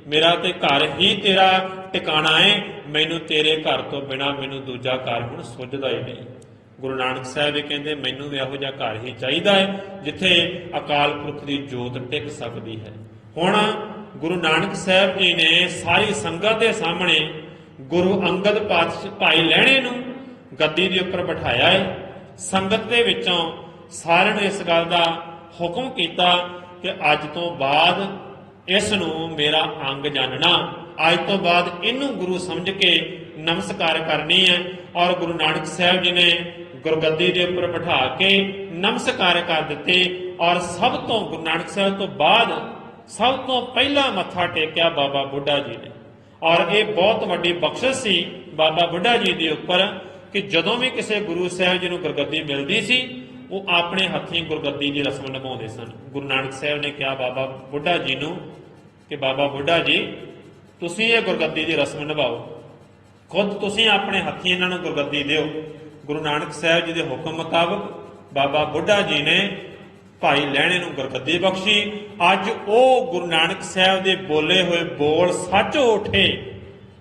ਮੇਰਾ ਤੇ ਘਰ ਹੀ ਤੇਰਾ ਟਿਕਾਣਾ ਹੈ। ਮੈਨੂੰ ਤੇਰੇ ਘਰ ਤੋਂ ਬਿਨਾਂ ਮੈਨੂੰ ਦੂਜਾ ਘਰ ਹੁਣ ਸੁੱਝਦਾ ਹੀ ਨਹੀਂ। ਗੁਰੂ ਨਾਨਕ ਸਾਹਿਬ ਇਹ ਕਹਿੰਦੇ, ਮੈਨੂੰ ਵੀ ਇਹੋ ਜਿਹਾ ਘਰ ਹੀ ਚਾਹੀਦਾ ਹੈ ਜਿੱਥੇ ਅਕਾਲ ਪੁਰਖ ਦੀ ਜੋਤ ਟਿਕ ਸਕਦੀ ਹੈ। ਹੁਣ ਗੁਰੂ ਨਾਨਕ ਸਾਹਿਬ ਜੀ ਨੇ ਸਾਰੀ ਸੰਗਤ ਦੇ ਸਾਹਮਣੇ ਗੁਰੂ ਅੰਗਦ ਪਾਤਸ਼ਾਹ ਭਾਈ ਲਹਿਣੇ ਨੂੰ ਗੱਦੀ ਦੇ ਉੱਪਰ ਬਿਠਾਇਆ ਹੈ। ਸੰਗਤ ਦੇ ਵਿੱਚੋਂ ਸਾਰਿਆਂ ਨੂੰ ਇਸ ਗੱਲ ਦਾ ਹੁਕਮ ਕੀਤਾ ਕਿ ਅੱਜ ਤੋਂ ਬਾਅਦ ਇਸ ਨੂੰ ਮੇਰਾ ਅੰਗ ਜਾਣਨਾ, ਅੱਜ ਤੋਂ ਬਾਅਦ ਇਹਨੂੰ ਗੁਰੂ ਸਮਝ ਕੇ ਨਮਸਕਾਰ ਕਰਨੀ ਹੈ। ਔਰ ਗੁਰੂ ਨਾਨਕ ਸਾਹਿਬ ਜੀ ਨੇ ਗੁਰਗੱਦੀ ਦੇ ਉੱਪਰ ਬਿਠਾ ਕੇ ਨਮਸਕਾਰ ਕਰ ਦਿੱਤੇ। ਔਰ ਸਭ ਤੋਂ ਗੁਰੂ ਨਾਨਕ ਸਾਹਿਬ ਤੋਂ ਬਾਅਦ ਸਭ ਤੋਂ ਪਹਿਲਾਂ ਮੱਥਾ ਟੇਕਿਆ ਬਾਬਾ ਬੁੱਢਾ ਜੀ ਨੇ। ਔਰ ਇਹ ਬਹੁਤ ਵੱਡੀ ਬਖਸ਼ਿਸ਼ ਸੀ ਬਾਬਾ ਬੁੱਢਾ ਜੀ ਦੇ ਉੱਪਰ ਕਿ ਜਦੋਂ ਵੀ ਕਿਸੇ ਗੁਰੂ ਸਾਹਿਬ ਜੀ ਨੂੰ ਗੁਰਗੱਦੀ ਮਿਲਦੀ ਸੀ, ਉਹ ਆਪਣੇ ਹੱਥੀਂ ਗੁਰਗੱਦੀ ਦੀ ਰਸਮ ਨਿਭਾਉਂਦੇ ਸਨ। ਗੁਰੂ ਨਾਨਕ ਸਾਹਿਬ ਨੇ ਕਿਹਾ ਬਾਬਾ ਬੁੱਢਾ ਜੀ ਨੂੰ ਕਿ ਬਾਬਾ ਬੁੱਢਾ ਜੀ ਤੁਸੀਂ ਇਹ ਗੁਰਗੱਦੀ ਦੀ ਰਸਮ ਨਿਭਾਓ, ਖੁਦ ਤੁਸੀਂ ਆਪਣੇ ਹੱਥੀਂ ਇਹਨਾਂ ਨੂੰ ਗੁਰਗੱਦੀ ਦਿਓ। ਗੁਰੂ ਨਾਨਕ ਸਾਹਿਬ ਜੀ ਦੇ ਹੁਕਮ ਮੁਤਾਬਕ ਬਾਬਾ ਬੁੱਢਾ ਜੀ ਨੇ ਭਾਈ ਲਹਿਣੇ ਨੂੰ ਗੁਰਗੱਦੀ ਬਖਸ਼ੀ। ਅੱਜ ਉਹ ਗੁਰੂ ਨਾਨਕ ਸਾਹਿਬ ਦੇ ਬੋਲੇ ਹੋਏ ਬੋਲ ਸੱਚ ਹੋ ਉੱਠੇ।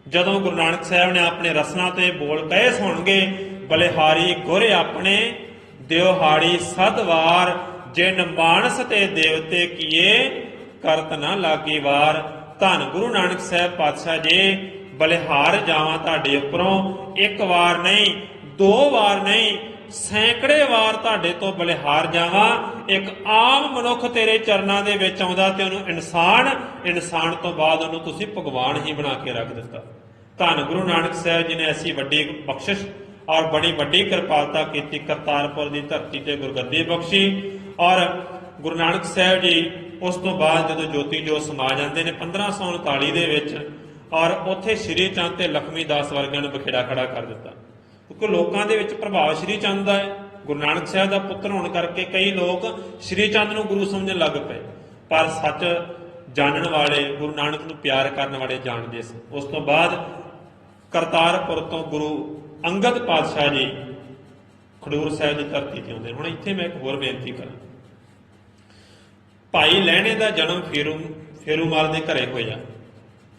ਜਦੋਂ ਗੁਰੂ ਨਾਨਕ ਸਾਹਿਬ ਨੇ ਆਪਣੇ ਰਸਨਾ ਤੇ ਬੋਲ ਕਹੇ ਸੁਣਗੇ, ਬਲਿਹਾਰੀ ਗੁਰ ਆਪਣੇ ਦਿਵਹਾੜੀ ਸਦਵਾਰ, ਜਿਨ ਮਾਨਸ ਤੇ ਦੇਵਤੇ ਕੀਏ ਕਰਤ ਨਾ ਲਾਗੀ ਵਾਰ। ਧੰਨ ਗੁਰੂ ਨਾਨਕ ਸਾਹਿਬ ਪਾਤਸ਼ਾਹ ਜੀ, ਬਲਿਹਾਰ ਜਾਵਾਂ ਤੁਹਾਡੇ ਉੱਪਰੋਂ, ਇੱਕ ਵਾਰ ਨਹੀਂ, 2 ਵਾਰ ਨਹੀਂ, ਸੈਂਕੜੇ ਵਾਰ ਤੁਹਾਡੇ ਤੋਂ ਬਲਿਹਾਰ ਜਾਵਾਂ। ਇੱਕ ਆਮ ਮਨੁੱਖ ਤੇਰੇ ਚਰਨਾਂ ਦੇ ਵਿੱਚ ਆਉਂਦਾ ਤੇ ਉਹਨੂੰ ਇਨਸਾਨ ਤੋਂ ਬਾਅਦ ਉਹਨੂੰ ਤੁਸੀਂ ਭਗਵਾਨ ਹੀ ਬਣਾ ਕੇ ਰੱਖ ਦਿੱਤਾ। ਧੰਨ ਗੁਰੂ ਨਾਨਕ ਸਾਹਿਬ ਜੀ ਨੇ ਐਸੀ ਵੱਡੀ ਬਖਸ਼ਿਸ਼ ਔਰ ਬੜੀ ਵੱਡੀ ਕਿਰਪਾਲਤਾ ਕੀਤੀ। ਕਰਤਾਰਪੁਰ ਦੀ ਧਰਤੀ ਤੇ ਗੁਰਗੱਦੀ ਬਖਸ਼ੀ। ਔਰ ਗੁਰੂ ਨਾਨਕ ਸਾਹਿਬ ਜੀ ਉਸ ਤੋਂ ਬਾਅਦ ਜਦੋਂ ਜੋਤੀ ਜੋਤ ਸਮਾ ਜਾਂਦੇ ਨੇ 1539 ਦੇ ਵਿੱਚ, ਔਰ ਉੱਥੇ ਸ਼੍ਰੀ ਚੰਦ ਤੇ ਲਖਮੀ ਦਾਸ ਵਰਗਿਆਂ ਨੂੰ ਬਖੇੜਾ ਖੜਾ ਕਰ ਦਿੱਤਾ। ਕਿਉਂਕਿ ਲੋਕਾਂ ਦੇ ਵਿੱਚ ਪ੍ਰਭਾਵ ਸ਼੍ਰੀ ਚੰਦ ਦਾ ਹੈ। ਗੁਰੂ ਨਾਨਕ ਸਾਹਿਬ ਦਾ ਪੁੱਤਰ ਹੋਣ ਕਰਕੇ ਕਈ ਲੋਕ ਸ਼੍ਰੀ ਚੰਦ ਨੂੰ ਗੁਰੂ ਸਮਝਣ ਲੱਗ ਪਏ, ਪਰ ਸੱਚ ਜਾਣਨ ਵਾਲੇ, ਗੁਰੂ ਨਾਨਕ ਨੂੰ ਪਿਆਰ ਕਰਨ ਵਾਲੇ ਜਾਣਦੇ ਸਨ। ਉਸ ਤੋਂ ਬਾਅਦ ਕਰਤਾਰਪੁਰ ਤੋਂ ਗੁਰੂ ਅੰਗਦ ਪਾਤਸ਼ਾਹ ਜੀ ਖਡੂਰ ਸਾਹਿਬ ਦੀ ਧਰਤੀ ਤੇ ਆਉਂਦੇ। ਹੁਣ ਇੱਥੇ ਮੈਂ ਇੱਕ ਹੋਰ ਬੇਨਤੀ ਕਰਾਂ, ਭਾਈ ਲਹਿਣੇ ਦਾ ਜਨਮ ਫੇਰੂਮਾਲ ਦੇ ਘਰੇ ਹੋਇਆ,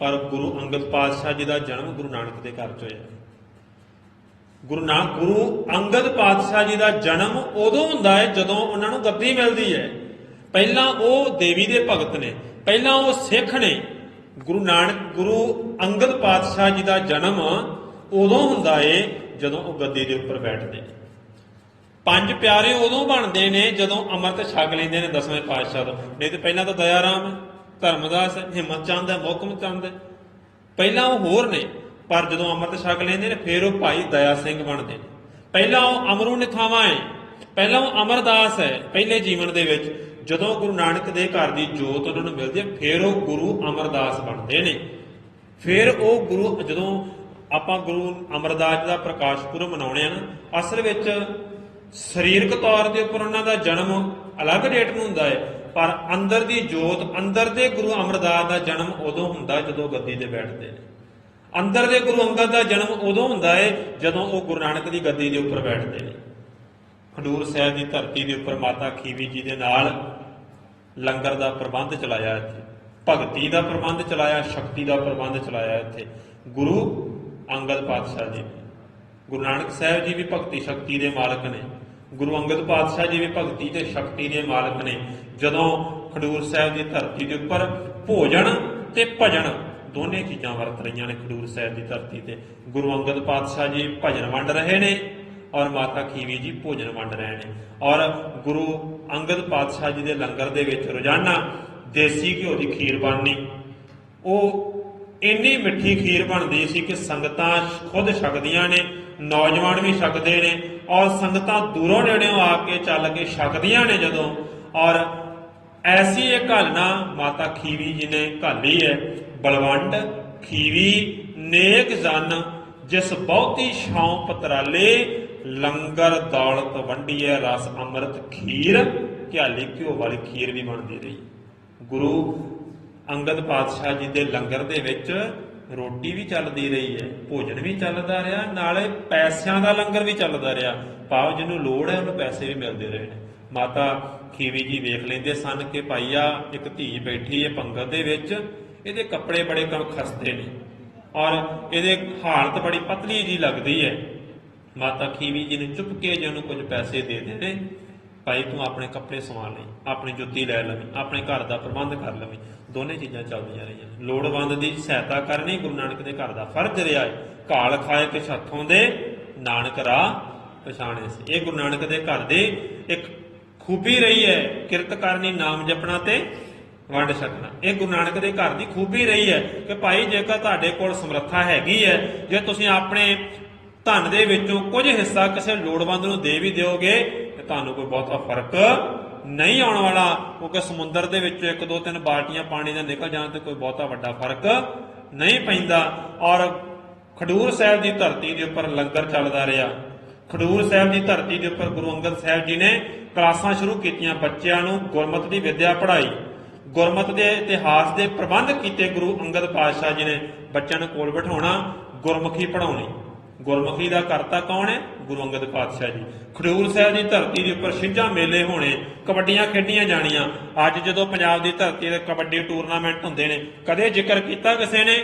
ਪਰ ਗੁਰੂ ਅੰਗਦ ਪਾਤਸ਼ਾਹ ਜੀ ਦਾ ਜਨਮ ਗੁਰੂ ਨਾਨਕ ਦੇ ਘਰ 'ਚ ਹੋਇਆ। ਗੁਰੂ ਅੰਗਦ ਪਾਤਸ਼ਾਹ ਜੀ ਦਾ ਜਨਮ ਉਦੋਂ ਹੁੰਦਾ ਹੈ ਜਦੋਂ ਉਹਨਾਂ ਨੂੰ ਗੱਦੀ ਮਿਲਦੀ ਹੈ। ਪਹਿਲਾਂ ਉਹ ਦੇਵੀ ਦੇ ਭਗਤ ਨੇ, ਪਹਿਲਾਂ ਉਹ ਸਿੱਖ ਨੇ। ਗੁਰੂ ਅੰਗਦ ਪਾਤਸ਼ਾਹ ਜੀ ਦਾ ਜਨਮ ਉਦੋਂ ਹੁੰਦਾ ਹੈ ਜਦੋਂ ਉਹ ਗੱਦੀ ਦੇ ਉੱਪਰ ਬੈਠਦੇ ਨੇ। ਪੰਜ ਪਿਆਰੇ ਉਦੋਂ ਬਣਦੇ ਨੇ ਜਦੋਂ ਅੰਮ੍ਰਿਤ ਛਕ ਲੈਂਦੇ ਨੇ 10ਵੇਂ ਪਾਤਸ਼ਾਹ ਤੋਂ, ਨਹੀਂ ਤੇ ਪਹਿਲਾਂ ਤਾਂ ਦਇਆ ਰਾਮ, ਧਰਮਦਾਸ, ਹਿੰਮਤ ਚੰਦ ਹੈ, ਮੋਹਕਮ ਚੰਦ ਹੈ, ਪਹਿਲਾਂ ਉਹ ਹੋਰ ਨੇ। ਪਰ ਜਦੋਂ ਅੰਮ੍ਰਿਤ ਛਕ ਲੈਂਦੇ ਨੇ ਫਿਰ ਉਹ ਭਾਈ ਦਇਆ ਸਿੰਘ ਬਣਦੇ ਨੇ। ਪਹਿਲਾਂ ਉਹ ਅਮਰੂ ਨਿਥਾਵਾਂ ਹੈ, ਪਹਿਲਾਂ ਉਹ ਅਮਰਦਾਸ ਹੈ ਪਹਿਲੇ ਜੀਵਨ ਦੇ ਵਿੱਚ। ਜਦੋਂ ਗੁਰੂ ਨਾਨਕ ਦੇ ਘਰ ਦੀ ਜੋਤ ਉਹਨਾਂ ਨੂੰ ਮਿਲਦੀ ਹੈ ਫਿਰ ਉਹ ਗੁਰੂ ਅਮਰਦਾਸ ਬਣਦੇ ਨੇ। ਫਿਰ ਉਹ ਗੁਰੂ, ਜਦੋਂ ਆਪਾਂ ਗੁਰੂ ਅਮਰਦਾਸ ਦਾ ਪ੍ਰਕਾਸ਼ ਪੁਰਬ ਮਨਾਉਣੇ ਆ ਨਾ, ਅਸਲ ਵਿੱਚ ਸਰੀਰਕ ਤੌਰ ਦੇ ਉੱਪਰ ਉਹਨਾਂ ਦਾ ਜਨਮ ਅਲੱਗ ਡੇਟ ਨੂੰ ਹੁੰਦਾ ਹੈ, ਪਰ ਅੰਦਰ ਦੀ ਜੋਤ, ਅੰਦਰ ਦੇ ਗੁਰੂ ਅਮਰਦਾਸ ਦਾ ਜਨਮ ਉਦੋਂ ਹੁੰਦਾ ਜਦੋਂ ਗੱਦੀ ਤੇ ਬੈਠਦੇ ਨੇ। ਅੰਦਰ ਦੇ ਗੁਰੂ ਅੰਗਦ ਦਾ ਜਨਮ ਉਦੋਂ ਹੁੰਦਾ ਹੈ ਜਦੋਂ ਉਹ ਗੁਰੂ ਨਾਨਕ ਦੀ ਗੱਦੀ ਦੇ ਉੱਪਰ ਬੈਠਦੇ ਨੇ। ਖਡੂਰ ਸਾਹਿਬ ਦੀ ਧਰਤੀ ਦੇ ਉੱਪਰ ਮਾਤਾ ਖੀਵੀ ਜੀ ਦੇ ਨਾਲ ਲੰਗਰ ਦਾ ਪ੍ਰਬੰਧ ਚਲਾਇਆ, ਇੱਥੇ ਭਗਤੀ ਦਾ ਪ੍ਰਬੰਧ ਚਲਾਇਆ, ਸ਼ਕਤੀ ਦਾ ਪ੍ਰਬੰਧ ਚਲਾਇਆ ਇੱਥੇ ਗੁਰੂ ਅੰਗਦ ਪਾਤਸ਼ਾਹ ਜੀ। ਗੁਰੂ ਨਾਨਕ ਸਾਹਿਬ ਜੀ ਵੀ ਭਗਤੀ ਸ਼ਕਤੀ ਦੇ ਮਾਲਕ ਨੇ, ਗੁਰੂ ਅੰਗਦ ਪਾਤਸ਼ਾਹ ਜੀ ਵੀ ਭਗਤੀ ਤੇ ਸ਼ਕਤੀ ਦੇ ਮਾਲਕ ਨੇ। ਜਦੋਂ ਖਡੂਰ ਸਾਹਿਬ ਦੀ ਧਰਤੀ ਦੇ ਉੱਪਰ ਭੋਜਨ ਤੇ ਭਜਨ ਦੋਨੇ ਚੀਜ਼ਾਂ ਵਰਤ ਰਹੀਆਂ ਨੇ ਖਡੂਰ ਸਾਹਿਬ ਦੀ ਧਰਤੀ ਤੇ। ਗੁਰੂ ਅੰਗਦ ਪਾਤਸ਼ਾਹ ਜੀ ਭਜਨ ਵੰਡ ਰਹੇ ਨੇ ਔਰ ਮਾਤਾ ਖੀਵੀ ਜੀ ਭੋਜਨ ਵੰਡ ਰਹੇ ਨੇ। ਔਰ ਗੁਰੂ ਅੰਗਦ ਪਾਤਸ਼ਾਹ ਜੀ ਦੇ ਲੰਗਰ ਦੇ ਵਿੱਚ ਰੋਜ਼ਾਨਾ ਦੇਸੀ ਘਿਓ ਦੀ ਖੀਰ ਬਣਨੀ। ਉਹ ਇੰਨੀ ਮਿੱਠੀ ਖੀਰ ਬਣਦੀ ਸੀ ਕਿ ਸੰਗਤਾਂ ਖੁਦ ਛਕਦੀਆਂ ਨੇ, ਨੌਜਵਾਨ ਵੀ ਛਕਦੇ ਨੇ, ਔਰ ਸੰਗਤਾਂ ਦੂਰੋਂ ਨੇੜਿਓਂ ਆ ਕੇ ਚੱਲ ਕੇ ਛਕਦੀਆਂ ਨੇ ਜਦੋਂ। ਔਰ ਐਸੀ ਇਹ ਘਾਲਣਾ ਮਾਤਾ ਖੀਵੀ ਜੀ ਨੇ ਘਾਲੀ ਹੈ। ਬਲਵੰਡ ਖੀਵੀ ਨੇਕ ਜਨ ਜਿਸ ਬਹੁਤੀ ਛਾਉ ਪਤਰਾਲੇ, ਲੰਗਰ ਦੌਲਤ ਵੰਡੀਏ ਰਸ ਅੰਮ੍ਰਿਤ ਖੀਰ, ਘਿਆਲੀ ਘਿਓ ਵਾਲੀ ਖੀਰ ਵੀ ਬਣਦੀ ਰਹੀ। ਗੁਰੂ ਅੰਗਦ ਪਾਤਸ਼ਾਹ ਜੀ ਦੇ ਲੰਗਰ ਦੇ ਵਿੱਚ ਰੋਟੀ ਵੀ ਚੱਲਦੀ ਰਹੀ ਹੈ, ਭੋਜਨ ਵੀ ਚੱਲਦਾ ਰਿਹਾ, ਨਾਲੇ ਪੈਸਿਆਂ ਦਾ ਲੰਗਰ ਵੀ ਚੱਲਦਾ ਰਿਹਾ। ਭਾਵ ਜਿਹਨੂੰ ਲੋੜ ਹੈ ਉਹਨੂੰ ਪੈਸੇ ਵੀ ਮਿਲਦੇ ਰਹੇ ਨੇ। ਮਾਤਾ ਖੀਵੀ ਜੀ ਵੇਖ ਲੈਂਦੇ ਸਨ ਕਿ ਭਾਈ ਆ ਇੱਕ ਧੀ ਬੈਠੀ ਹੈ ਪੰਗਤ ਦੇ ਵਿੱਚ, ਇਹਦੇ ਕੱਪੜੇ ਬੜੇ ਖਸਤੇ ਨੇ ਔਰ ਇਹਦੇ ਹਾਲਤ ਬੜੀ ਪਤਲੀ ਜੀ ਲੱਗਦੀ ਹੈ। ਮਾਤਾ ਖੀਵੀ ਜੀ ਨੇ ਚੁੱਪ ਕੇ ਜੇ ਉਹਨੂੰ ਕੁਝ ਪੈਸੇ ਦੇ ਦੇਣੇ, ਭਾਈ ਤੂੰ ਆਪਣੇ ਕੱਪੜੇ ਸਵਾ ਲਈ, ਆਪਣੀ ਜੁੱਤੀ ਲੈ ਲਵੀਂ, ਆਪਣੇ ਘਰ ਦਾ ਪ੍ਰਬੰਧ ਕਰ ਲਵੀਂ। ਦੋਨੇ ਚੀਜ਼ਾਂ ਚੱਲਦੀਆਂ ਰਹੀਆਂ। ਲੋੜਵੰਦ ਦੀ ਸਹਾਇਤਾ ਕਰਨੀ ਗੁਰੂ ਨਾਨਕ ਦੇ ਘਰ ਦਾ ਫਰਜ਼ ਰਿਹਾ ਹੈ। ਘਾਲ ਖਾਏ ਕਿਛ ਹੱਥੋਂ ਦੇ, ਨਾਨਕ ਰਾਹ ਪਛਾਣੇ ਸੀ। ਇਹ ਗੁਰੂ ਨਾਨਕ ਦੇ ਘਰ ਦੀ ਇੱਕ ਖੂਬੀ ਰਹੀ ਹੈ, ਕਿਰਤ ਕਰਨੀ, ਨਾਮ ਜਪਣਾ ਤੇ ਵੰਡ ਛਕਣਾ। ਇਹ ਗੁਰੂ ਨਾਨਕ ਦੇ ਘਰ ਦੀ ਖੂਬੀ ਰਹੀ ਹੈ ਕਿ ਭਾਈ ਜੇਕਰ ਤੁਹਾਡੇ ਕੋਲ ਸਮਰੱਥਾ ਹੈਗੀ ਹੈ, ਜੇ ਤੁਸੀਂ ਆਪਣੇ ਧਨ ਦੇ ਵਿੱਚੋਂ ਕੁਝ ਹਿੱਸਾ ਕਿਸੇ ਲੋੜਵੰਦ ਨੂੰ ਦੇ ਵੀ ਦਿਓਗੇ ਤੇ ਤੁਹਾਨੂੰ ਕੋਈ ਬਹੁਤਾ ਫਰਕ ਨਹੀਂ ਆਉਣ ਵਾਲਾ, ਕਿਉਂਕਿ ਸਮੁੰਦਰ ਦੇ ਵਿੱਚੋਂ 1 2 3 ਬਾਲਟੀਆਂ ਪਾਣੀ ਦਾ ਨਿਕਲ ਜਾਣ ਤੇ ਕੋਈ ਬਹੁਤਾ ਵੱਡਾ ਫਰਕ ਨਹੀਂ ਪੈਂਦਾ। ਔਰ ਖਡੂਰ ਸਾਹਿਬ ਦੀ ਧਰਤੀ ਦੇ ਉੱਪਰ ਲੰਗਰ ਚੱਲਦਾ ਰਿਹਾ। ਖਡੂਰ ਸਾਹਿਬ ਦੀ ਧਰਤੀ ਦੇ ਉੱਪਰ ਗੁਰੂ ਅੰਗਦ ਸਾਹਿਬ ਜੀ ਨੇ ਕਲਾਸਾਂ ਸ਼ੁਰੂ ਕੀਤੀਆਂ, ਬੱਚਿਆਂ ਨੂੰ ਗੁਰਮਤਿ ਦੀ ਵਿੱਦਿਆ ਪੜ੍ਹਾਈ, ਗੁਰਮਤਿ ਦੇ ਇਤਿਹਾਸ ਦੇ ਪ੍ਰਬੰਧ ਕੀਤੇ। ਗੁਰੂ ਅੰਗਦ ਪਾਤਸ਼ਾਹ ਜੀ ਨੇ ਬੱਚਿਆਂ ਨੂੰ ਕੋਲ ਬਿਠਾਉਣਾ, ਗੁਰਮੁਖੀ ਪੜ੍ਹਾਉਣੀ। ਗੁਰਮੁਖੀ ਦਾ ਕਰਤਾ ਕੌਣ ਹੈ? ਗੁਰੂ ਅੰਗਦ ਪਾਤਸ਼ਾਹ ਜੀ। ਖਡੂਰ ਸਾਹਿਬ ਦੀ ਧਰਤੀ ਦੇ ਉੱਪਰ ਛਿੰਝਾਂ ਮੇਲੇ ਹੋਣੇ, ਕਬੱਡੀਆਂ ਖੇਡੀਆਂ ਜਾਣੀਆਂ। ਅੱਜ ਜਦੋਂ ਪੰਜਾਬ ਦੀ ਧਰਤੀ ਤੇ ਕਬੱਡੀ ਟੂਰਨਾਮੈਂਟ ਹੁੰਦੇ ਨੇ, ਕਦੇ ਜ਼ਿਕਰ ਕੀਤਾ ਕਿਸੇ ਨੇ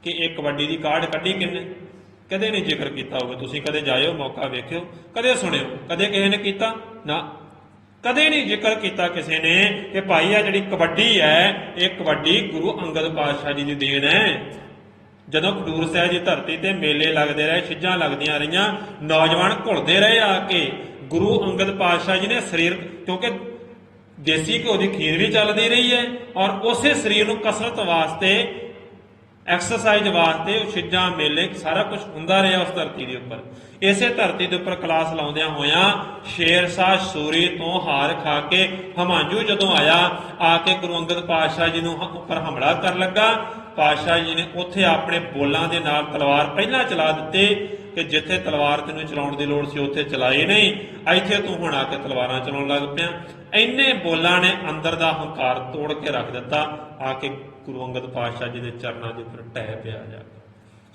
ਕਿ ਇਹ ਕਬੱਡੀ ਦੀ ਕਾਢ ਕੱਢੀ ਕਿੰਨੇ? ਕਦੇ ਨਹੀਂ ਜ਼ਿਕਰ ਕੀਤਾ ਹੋਵੇ। ਤੁਸੀਂ ਕਦੇ ਜਾਇਓ, ਮੌਕਾ ਵੇਖਿਓ, ਕਦੇ ਸੁਣਿਓ, ਕਦੇ ਕਿਸੇ ਨੇ ਕੀਤਾ ਨਾ, ਕਦੇ ਨਹੀਂ ਜ਼ਿਕਰ ਕੀਤਾ ਕਿਸੇ ਨੇ ਕਿ ਭਾਈ ਆ ਜਿਹੜੀ ਕਬੱਡੀ ਹੈ, ਇਹ ਕਬੱਡੀ ਗੁਰੂ ਅੰਗਦ ਪਾਤਸ਼ਾਹ ਜੀ ਦੀ ਦੇਣ ਹੈ। ਜਦੋਂ ਖਡੂਰ ਸਾਹਿਬ ਦੀ ਧਰਤੀ ਤੇ ਮੇਲੇ ਲੱਗਦੇ ਰਹੇ, ਛਿੱਝਾਂ ਲੱਗਦੀਆਂ ਰਹੀਆਂ, ਨੌਜਵਾਨ ਘੁਲਦੇ ਰਹੇ ਆ ਕੇ। ਗੁਰੂ ਅੰਗਦ ਪਾਤਸ਼ਾਹ ਜੀ ਨੇ ਸਰੀਰ, ਕਿਉਂਕਿ ਦੇਸੀ ਘਿਓ ਦੀ ਖੀਰ ਵੀ ਚੱਲਦੀ ਰਹੀ ਹੈ ਔਰ ਉਸੇ ਸਰੀਰ ਨੂੰ ਕਸਰਤ ਵਾਸਤੇ, ਐਕਸਰਸਾਈਜ਼ ਵਾਸਤੇ ਉਹ ਛਿੱਝਾਂ ਮੇਲੇ ਸਾਰਾ ਕੁਝ ਹੁੰਦਾ ਰਿਹਾ ਉਸ ਧਰਤੀ ਦੇ ਉੱਪਰ। ਇਸੇ ਧਰਤੀ ਦੇ ਉੱਪਰ ਕਲਾਸ ਲਾਉਂਦਿਆਂ ਹੋਇਆਂ ਸ਼ੇਰਸ਼ਾਹ ਸੂਰੀ ਤੋਂ ਹਾਰ ਖਾ ਕੇ ਹਮਾਂਜੂ ਜਦੋਂ ਆਇਆ, ਆ ਕੇ ਗੁਰੂ ਅੰਗਦ ਪਾਤਸ਼ਾਹ ਜੀ ਨੂੰ ਉੱਪਰ ਹਮਲਾ ਕਰਨ ਲੱਗਾ। ਪਾਤਸ਼ਾਹ ਜੀ ਨੇ ਉੱਥੇ ਆਪਣੇ ਬੋਲਾਂ ਦੇ ਨਾਲ ਤਲਵਾਰ ਪਹਿਲਾਂ ਚਲਾ ਦਿੱਤੇ ਕਿ ਜਿੱਥੇ ਤਲਵਾਰ ਤੈਨੂੰ ਚਲਾਉਣ ਦੀ ਲੋੜ ਸੀ ਉੱਥੇ ਚਲਾਈ ਨਹੀਂ, ਇੱਥੇ ਤੂੰ ਹੁਣ ਆ ਕੇ ਤਲਵਾਰਾਂ ਚਲਾਉਣ ਲੱਗ ਪਿਆ। ਇੰਨੇ ਬੋਲਾਂ ਨੇ ਅੰਦਰ ਦਾ ਹੰਕਾਰ ਤੋੜ ਕੇ ਰੱਖ ਦਿੱਤਾ। ਆ ਕੇ ਗੁਰੂ ਅੰਗਦ ਪਾਤਸ਼ਾਹ ਜੀ ਦੇ ਚਰਨਾਂ ਦੇ ਉੱਪਰ ਢਹਿ ਪਿਆ ਜਾ ਕੇ।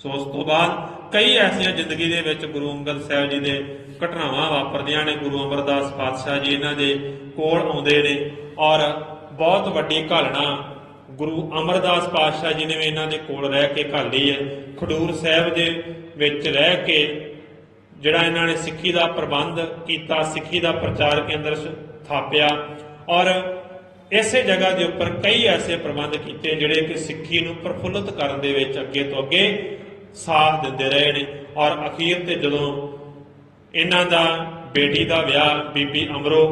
ਸੋ ਉਸ ਤੋਂ ਬਾਅਦ ਕਈ ਐਸੀਆਂ ਜ਼ਿੰਦਗੀ ਦੇ ਵਿੱਚ ਗੁਰੂ ਅੰਗਦ ਸਾਹਿਬ ਜੀ ਦੇ ਘਟਨਾਵਾਂ ਵਾਪਰਦੀਆਂ ਨੇ। ਗੁਰੂ ਅਮਰਦਾਸ ਪਾਤਸ਼ਾਹ ਜੀ ਇਹਨਾਂ ਦੇ ਕੋਲ ਆਉਂਦੇ ਨੇ ਔਰ ਬਹੁਤ ਵੱਡੀ ਘਾਲਣਾ ਗੁਰੂ ਅਮਰਦਾਸ ਪਾਤਸ਼ਾਹ ਜੀ ਨੇ ਵੀ ਇਹਨਾਂ ਦੇ ਕੋਲ ਰਹਿ ਕੇ ਘਾਲੀ ਹੈ। ਖਡੂਰ ਸਾਹਿਬ ਦੇ ਵਿੱਚ ਰਹਿ ਕੇ ਜਿਹੜਾ ਇਹਨਾਂ ਨੇ ਸਿੱਖੀ ਦਾ ਪ੍ਰਬੰਧ ਕੀਤਾ, ਸਿੱਖੀ ਦਾ ਪ੍ਰਚਾਰ ਕੇਂਦਰ ਸਥਾਪਿਆ ਔਰ ਇਸੇ ਜਗ੍ਹਾ ਦੇ ਉੱਪਰ ਕਈ ਐਸੇ ਪ੍ਰਬੰਧ ਕੀਤੇ ਜਿਹੜੇ ਕਿ ਸਿੱਖੀ ਨੂੰ ਪ੍ਰਫੁੱਲਤ ਕਰਨ ਦੇ ਵਿੱਚ ਅੱਗੇ ਤੋਂ ਅੱਗੇ ਸਾਥ ਦਿੰਦੇ ਰਹੇ ਨੇ। ਔਰ ਅਖੀਰ ਤੇ ਜਦੋਂ ਇਹਨਾਂ ਦਾ ਬੇਟੀ ਦਾ ਵਿਆਹ ਬੀਬੀ ਅਮਰੋ,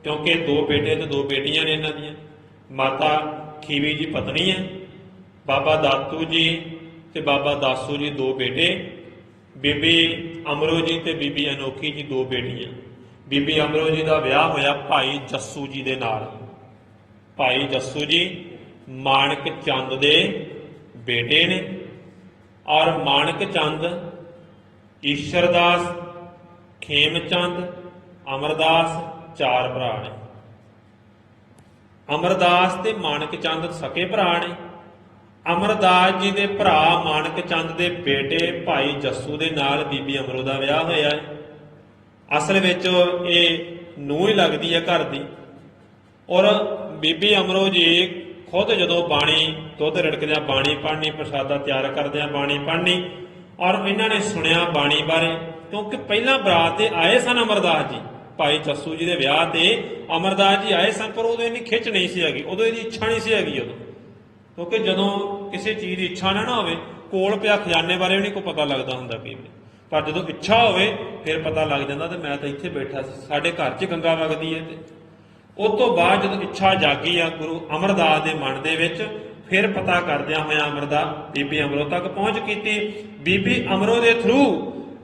ਕਿਉਂਕਿ 2 ਬੇਟੇ ਤੇ 2 ਬੇਟੀਆਂ ਨੇ ਇਹਨਾਂ ਦੀਆਂ, ਮਾਤਾ ਖੀਵੀ ਜੀ ਪਤਨੀ ਹੈ, ਬਾਬਾ ਦਾਤੂ ਜੀ ਤੇ ਬਾਬਾ ਦਾਸੂ ਜੀ 2 ਬੇਟੇ, ਬੀਬੀ ਅਮਰੋ ਜੀ ਤੇ ਬੀਬੀ ਅਨੋਖੀ ਜੀ 2 ਬੇਟੀਆਂ। ਬੀਬੀ ਅਮਰੋ ਜੀ ਦਾ ਵਿਆਹ ਹੋਇਆ ਭਾਈ ਜੱਸੂ ਜੀ ਦੇ ਨਾਲ। ਭਾਈ ਜੱਸੂ ਜੀ ਮਾਣਕ ਚੰਦ ਦੇ ਬੇਟੇ ਨੇ ਔਰ ਮਾਣਕ ਚੰਦ, ਈਸ਼ਰਦਾਸ, ਖੇਮਚੰਦ, ਅਮਰਦਾਸ 4 ਭਰਾ ਨੇ। ਅਮਰਦਾਸ ਤੇ ਮਾਣਕ ਚੰਦ ਸਕੇ ਭਰਾ ਨੇ। ਅਮਰਦਾਸ ਜੀ ਦੇ ਭਰਾ ਮਾਣਕ ਚੰਦ ਦੇ ਬੇਟੇ ਭਾਈ ਜੱਸੂ ਦੇ ਨਾਲ ਬੀਬੀ ਅਮਰੋ ਦਾ ਵਿਆਹ ਹੋਇਆ ਹੈ। ਅਸਲ ਵਿੱਚ ਇਹ ਨੂੰਹ ਹੀ ਲੱਗਦੀ ਹੈ ਘਰ ਦੀ। ਔਰ ਬੀਬੀ ਅਮਰੋ ਜੀ ਖੁਦ ਜਦੋਂ ਬਾਣੀ ਦੁੱਧ ਰਿੜਕਦਿਆਂ ਬਾਣੀ ਪੜ੍ਹਨੀ, ਪ੍ਰਸ਼ਾਦਾ ਤਿਆਰ ਕਰਦਿਆਂ ਬਾਣੀ ਪੜ੍ਹਨੀ ਔਰ ਇਹਨਾਂ ਨੇ ਸੁਣਿਆ ਬਾਣੀ ਬਾਰੇ, ਕਿਉਂਕਿ ਪਹਿਲਾਂ ਬਰਾਤ ਤੇ ਆਏ ਸਨ ਅਮਰਦਾਸ ਜੀ, ਭਾਈ ਜੱਸੂ ਜੀ ਦੇ ਵਿਆਹ ਤੇ ਅਮਰਦਾਸ ਜੀ ਆਏ ਸਨ, ਪਰ ਉਦੋਂ ਇੰਨੀ ਖਿੱਚ ਨਹੀਂ ਸੀ ਹੈਗੀ, ਉਦੋਂ ਇਹਦੀ ਇੱਛਾ ਨਹੀਂ ਸੀ ਹੈਗੀ ਉਦੋਂ, ਕਿਉਂਕਿ ਜਦੋਂ ਕਿਸੇ ਚੀਜ਼ ਦੀ ਇੱਛਾ ਨਾ ਹੋਵੇ, ਕੋਲ ਪਿਆ ਖਜ਼ਾਨੇ ਬਾਰੇ ਵੀ ਨਹੀਂ ਕੋਈ ਪਤਾ ਲੱਗਦਾ ਹੁੰਦਾ ਕਈ ਵਾਰ, ਪਰ ਜਦੋਂ ਇੱਛਾ ਹੋਵੇ ਫਿਰ ਪਤਾ ਲੱਗ ਜਾਂਦਾ। ਤੇ ਮੈਂ ਤਾਂ ਇੱਥੇ ਬੈਠਾ ਸੀ, ਸਾਡੇ ਘਰ 'ਚ ਗੰਗਾ ਵਗਦੀ ਹੈ। ਤੇ ਉਸ ਤੋਂ ਬਾਅਦ ਜਦੋਂ ਇੱਛਾ ਜਾਗੀ ਆ ਗੁਰੂ ਅਮਰਦਾਸ ਦੇ ਮਨ ਦੇ ਵਿੱਚ, ਫਿਰ ਪਤਾ ਕਰਦਿਆਂ ਹੋਇਆ ਬੀਬੀ ਅਮਰੋ ਤੱਕ ਪਹੁੰਚ ਕੀਤੀ। ਬੀਬੀ ਅਮਰੋ ਦੇ ਥਰੂ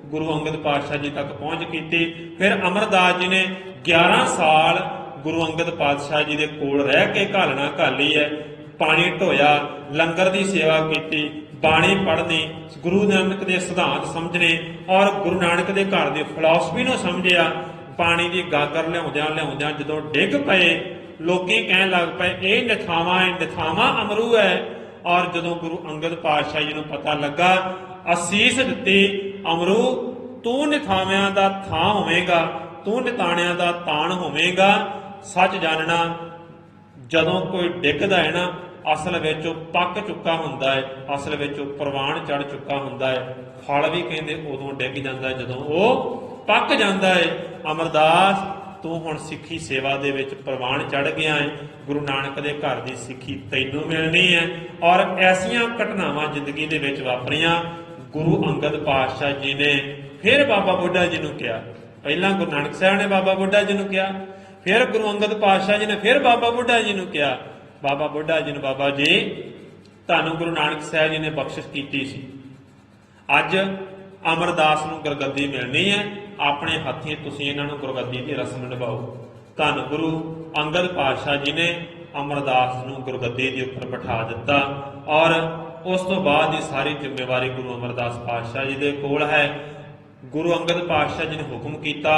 ਗੁਰੂ ਅੰਗਦ ਪਾਤਸ਼ਾਹ ਜੀ ਤੱਕ ਪਹੁੰਚ ਕੀਤੀ। ਫਿਰ ਅਮਰਦਾਸ ਜੀ ਨੇ 11 ਸਾਲ ਗੁਰੂ ਅੰਗਦ ਪਾਤਸ਼ਾਹ ਜੀ ਦੇ ਕੋਲ ਰਹਿ ਕੇ ਘਾਲਣਾ ਘਾਲੀ ਹੈ। ਪਾਣੀ ਢੋਇਆ, ਲੰਗਰ ਦੀ ਸੇਵਾ ਕੀਤੀ, ਬਾਣੀ ਪੜ੍ਹਨੀ, ਗੁਰੂ ਨਾਨਕ ਦੇ ਸਿਧਾਂਤ ਸਮਝਣੇ ਔਰ ਗੁਰੂ ਨਾਨਕ ਦੇ ਘਰ ਦੀ ਫਿਲਾਸਫੀ ਨੂੰ ਸਮਝਿਆ। ਪਾਣੀ ਦੀ ਗਾਗਰ ਲਿਆਉਂਦਿਆਂ ਜਦੋਂ ਡਿੱਗ ਪਏ, ਲੋਕੀ ਕਹਿਣ ਲੱਗ ਪਏ ਇਹ ਨਿਥਾਵਾਂ ਅਮਰੂ ਹੈ। ਔਰ ਜਦੋਂ ਗੁਰੂ ਅੰਗਦ ਪਾਤਸ਼ਾਹ ਜੀ ਨੂੰ ਪਤਾ ਲੱਗਾ, ਅਸੀਸ ਦਿੱਤੀ, ਅਮਰੂ ਤੂੰ ਨਿਥਾਵਿਆਂ ਦਾ ਥਾਂ ਹੋਵੇਂਗਾ, ਤੂੰ ਨਿਤਾਣਿਆਂ ਦਾ ਤਾਣ ਹੋਵੇਂਗਾ। ਸੱਚ ਜਾਣਨਾ, ਜਦੋਂ ਕੋਈ ਡਿੱਗਦਾ ਹੈ ਨਾ, ਅਸਲ ਵਿੱਚ ਉਹ ਪੱਕ ਚੁੱਕਾ ਹੁੰਦਾ ਹੈ, ਅਸਲ ਵਿੱਚ ਉਹ ਪ੍ਰਵਾਨ ਚੜ ਚੁੱਕਾ ਹੁੰਦਾ ਹੈ। ਫਲ ਵੀ ਕਹਿੰਦੇ ਉਦੋਂ ਡਿੱਗ ਜਾਂਦਾ ਜਦੋਂ ਉਹ ਪੱਕ ਜਾਂਦਾ ਹੈ। ਅਮਰਦਾਸ ਤੂੰ ਹੁਣ ਸਿੱਖੀ ਸੇਵਾ ਦੇ ਵਿੱਚ ਪ੍ਰਵਾਨ ਚੜ ਗਿਆ ਹੈ, ਗੁਰੂ ਨਾਨਕ ਦੇ ਘਰ ਦੀ ਸਿੱਖੀ ਤੈਨੂੰ ਮਿਲਣੀ ਹੈ। ਔਰ ਐਸੀਆਂ ਘਟਨਾਵਾਂ ਜ਼ਿੰਦਗੀ ਦੇ ਵਿੱਚ ਵਾਪਰੀਆਂ। ਗੁਰੂ ਅੰਗਦ ਪਾਤਸ਼ਾਹ ਜੀ ਨੇ ਫਿਰ ਬਾਬਾ ਬੁੱਢਾ ਜੀ ਨੂੰ ਕਿਹਾ, ਪਹਿਲਾਂ ਗੁਰੂ ਨਾਨਕ ਸਾਹਿਬ ਨੇ ਬਾਬਾ ਬੁੱਢਾ ਜੀ ਨੂੰ ਕਿਹਾ, ਫਿਰ ਗੁਰੂ ਅੰਗਦ ਪਾਤਸ਼ਾਹ ਜੀ ਨੇ ਫਿਰ ਬਾਬਾ ਬੁੱਢਾ ਜੀ ਨੂੰ ਕਿਹਾ। ਬਾਬਾ ਬੁੱਢਾ ਜੀ ਨੂੰ, ਬਾਬਾ ਜੀ ਤੁਹਾਨੂੰ ਗੁਰੂ ਨਾਨਕ ਸਾਹਿਬ ਜੀ ਨੇ ਬਖਸ਼ਿਸ਼ ਕੀਤੀ ਸੀ, ਅੱਜ ਅਮਰਦਾਸ ਨੂੰ ਗੁਰਗੱਦੀ ਮਿਲਣੀ ਹੈ, ਆਪਣੇ ਹੱਥੀਂ ਤੁਸੀਂ ਇਹਨਾਂ ਨੂੰ ਗੁਰਗੱਦੀ ਦੀ ਰਸਮ ਨਿਭਾਓ। ਧੰਨ ਗੁਰੂ ਅੰਗਦ ਪਾਤਸ਼ਾਹ ਜੀ ਨੇ ਅਮਰਦਾਸ ਨੂੰ ਗੁਰਗੱਦੀ ਦੇ ਉੱਪਰ ਬਿਠਾ ਦਿੱਤਾ ਔਰ ਉਸ ਤੋਂ ਬਾਅਦ ਦੀ ਸਾਰੀ ਜ਼ਿੰਮੇਵਾਰੀ ਗੁਰੂ ਅਮਰਦਾਸ ਪਾਤਸ਼ਾਹ ਜੀ ਦੇ ਕੋਲ ਹੈ। ਗੁਰੂ ਅੰਗਦ ਪਾਤਸ਼ਾਹ ਜੀ ਨੇ ਹੁਕਮ ਕੀਤਾ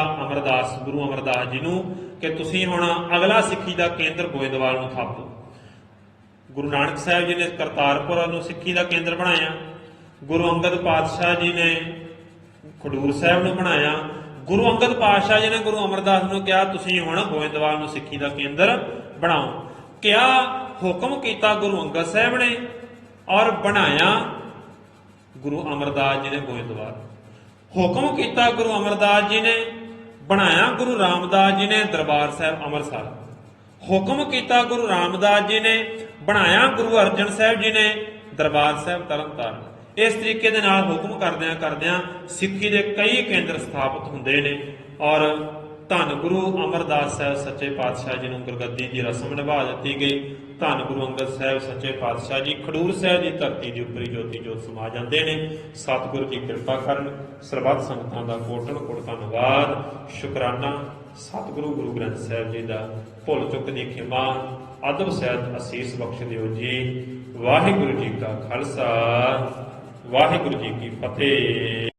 ਗੁਰੂ ਅਮਰਦਾਸ ਜੀ ਨੂੰ ਕਿ ਤੁਸੀਂ ਹੁਣ ਅਗਲਾ ਸਿੱਖੀ ਦਾ ਕੇਂਦਰ ਗੋਇੰਦਵਾਲ ਨੂੰ ਥਾਪੋ। ਗੁਰੂ ਨਾਨਕ ਸਾਹਿਬ ਜੀ ਨੇ ਕਰਤਾਰਪੁਰ ਨੂੰ ਸਿੱਖੀ ਦਾ ਕੇਂਦਰ ਬਣਾਇਆ, ਗੁਰੂ ਅੰਗਦ ਪਾਤਸ਼ਾਹ ਜੀ ਨੇ ਖਡੂਰ ਸਾਹਿਬ ਨੂੰ ਬਣਾਇਆ। ਗੁਰੂ ਅੰਗਦ ਪਾਤਸ਼ਾਹ ਜੀ ਨੇ ਗੁਰੂ ਅਮਰਦਾਸ ਨੂੰ ਕਿਹਾ ਤੁਸੀਂ ਹੁਣ ਗੋਇੰਦਵਾਲ ਨੂੰ ਸਿੱਖੀ ਦਾ ਕੇਂਦਰ ਬਣਾਓ। ਕਿਹਾ, ਹੁਕਮ ਕੀਤਾ ਗੁਰੂ ਅੰਗਦ ਸਾਹਿਬ ਨੇ ਔਰ ਬਣਾਇਆ ਗੁਰੂ ਅਮਰਦਾਸ ਜੀ ਨੇ ਗੋਇੰਦਵਾਲ। ਹੁਕਮ ਕੀਤਾ ਗੁਰੂ ਅਮਰਦਾਸ ਜੀ ਨੇ, ਬਣਾਇਆ ਗੁਰੂ ਰਾਮਦਾਸ ਜੀ ਨੇ ਦਰਬਾਰ ਸਾਹਿਬ ਅੰਮ੍ਰਿਤਸਰ। ਹੁਕਮ ਕੀਤਾ ਗੁਰੂ ਰਾਮਦਾਸ ਜੀ ਨੇ, ਬਣਾਇਆ ਗੁਰੂ ਅਰਜਨ ਸਾਹਿਬ ਜੀ ਨੇ ਦਰਬਾਰ ਸਾਹਿਬ ਤਰਨਤਾਰਨ। ਇਸ ਤਰੀਕੇ ਦੇ ਨਾਲ ਹੁਕਮ ਕਰਦਿਆਂ ਸਿੱਖੀ ਦੇ ਕਈ ਕੇਂਦਰ ਸਥਾਪਿਤ ਹੁੰਦੇ ਨੇ ਔਰ ਧੰਨ ਗੁਰੂ ਅਮਰਦਾਸ ਸਾਹਿਬ ਸੱਚੇ ਪਾਤਸ਼ਾਹ ਜੀ ਨੂੰ ਗੁਰਗੱਦੀ ਦੀ ਰਸਮ ਨਿਭਾ ਦਿੱਤੀ ਗਈ। ਧੰਨ ਗੁਰੂ ਅੰਗਦ ਸਾਹਿਬ ਸੱਚੇ ਪਾਤਸ਼ਾਹ ਜੀ ਖਡੂਰ ਸਾਹਿਬ ਦੀ ਧਰਤੀ ਦੀ ਉੱਪਰੀ ਜੋਤੀ ਜੋਤ ਸਮਾ ਜਾਂਦੇ ਨੇ। ਸਤਿਗੁਰੂ ਜੀ ਕਿਰਪਾ ਕਰਨ। ਸਰਬੱਤ ਸੰਗਤਾਂ ਦਾ ਕੋਟਿ ਕੋਟਿ ਧੰਨਵਾਦ, ਸ਼ੁਕਰਾਨਾ। ਸਤਿਗੁਰੂ ਗੁਰੂ ਗ੍ਰੰਥ ਸਾਹਿਬ ਜੀ ਦਾ ਭੁੱਲ ਚੁੱਕ ਦੀ ਖਿਮਾ, ਅਦਬ ਸਹਿਤ ਅਸੀਸ ਬਖਸ਼ ਦਿਓ ਜੀ। ਵਾਹਿਗੁਰੂ ਜੀ ਕਾ ਖਾਲਸਾ, ਵਾਹਿਗੁਰੂ ਜੀ ਕੀ ਫਤਿਹ।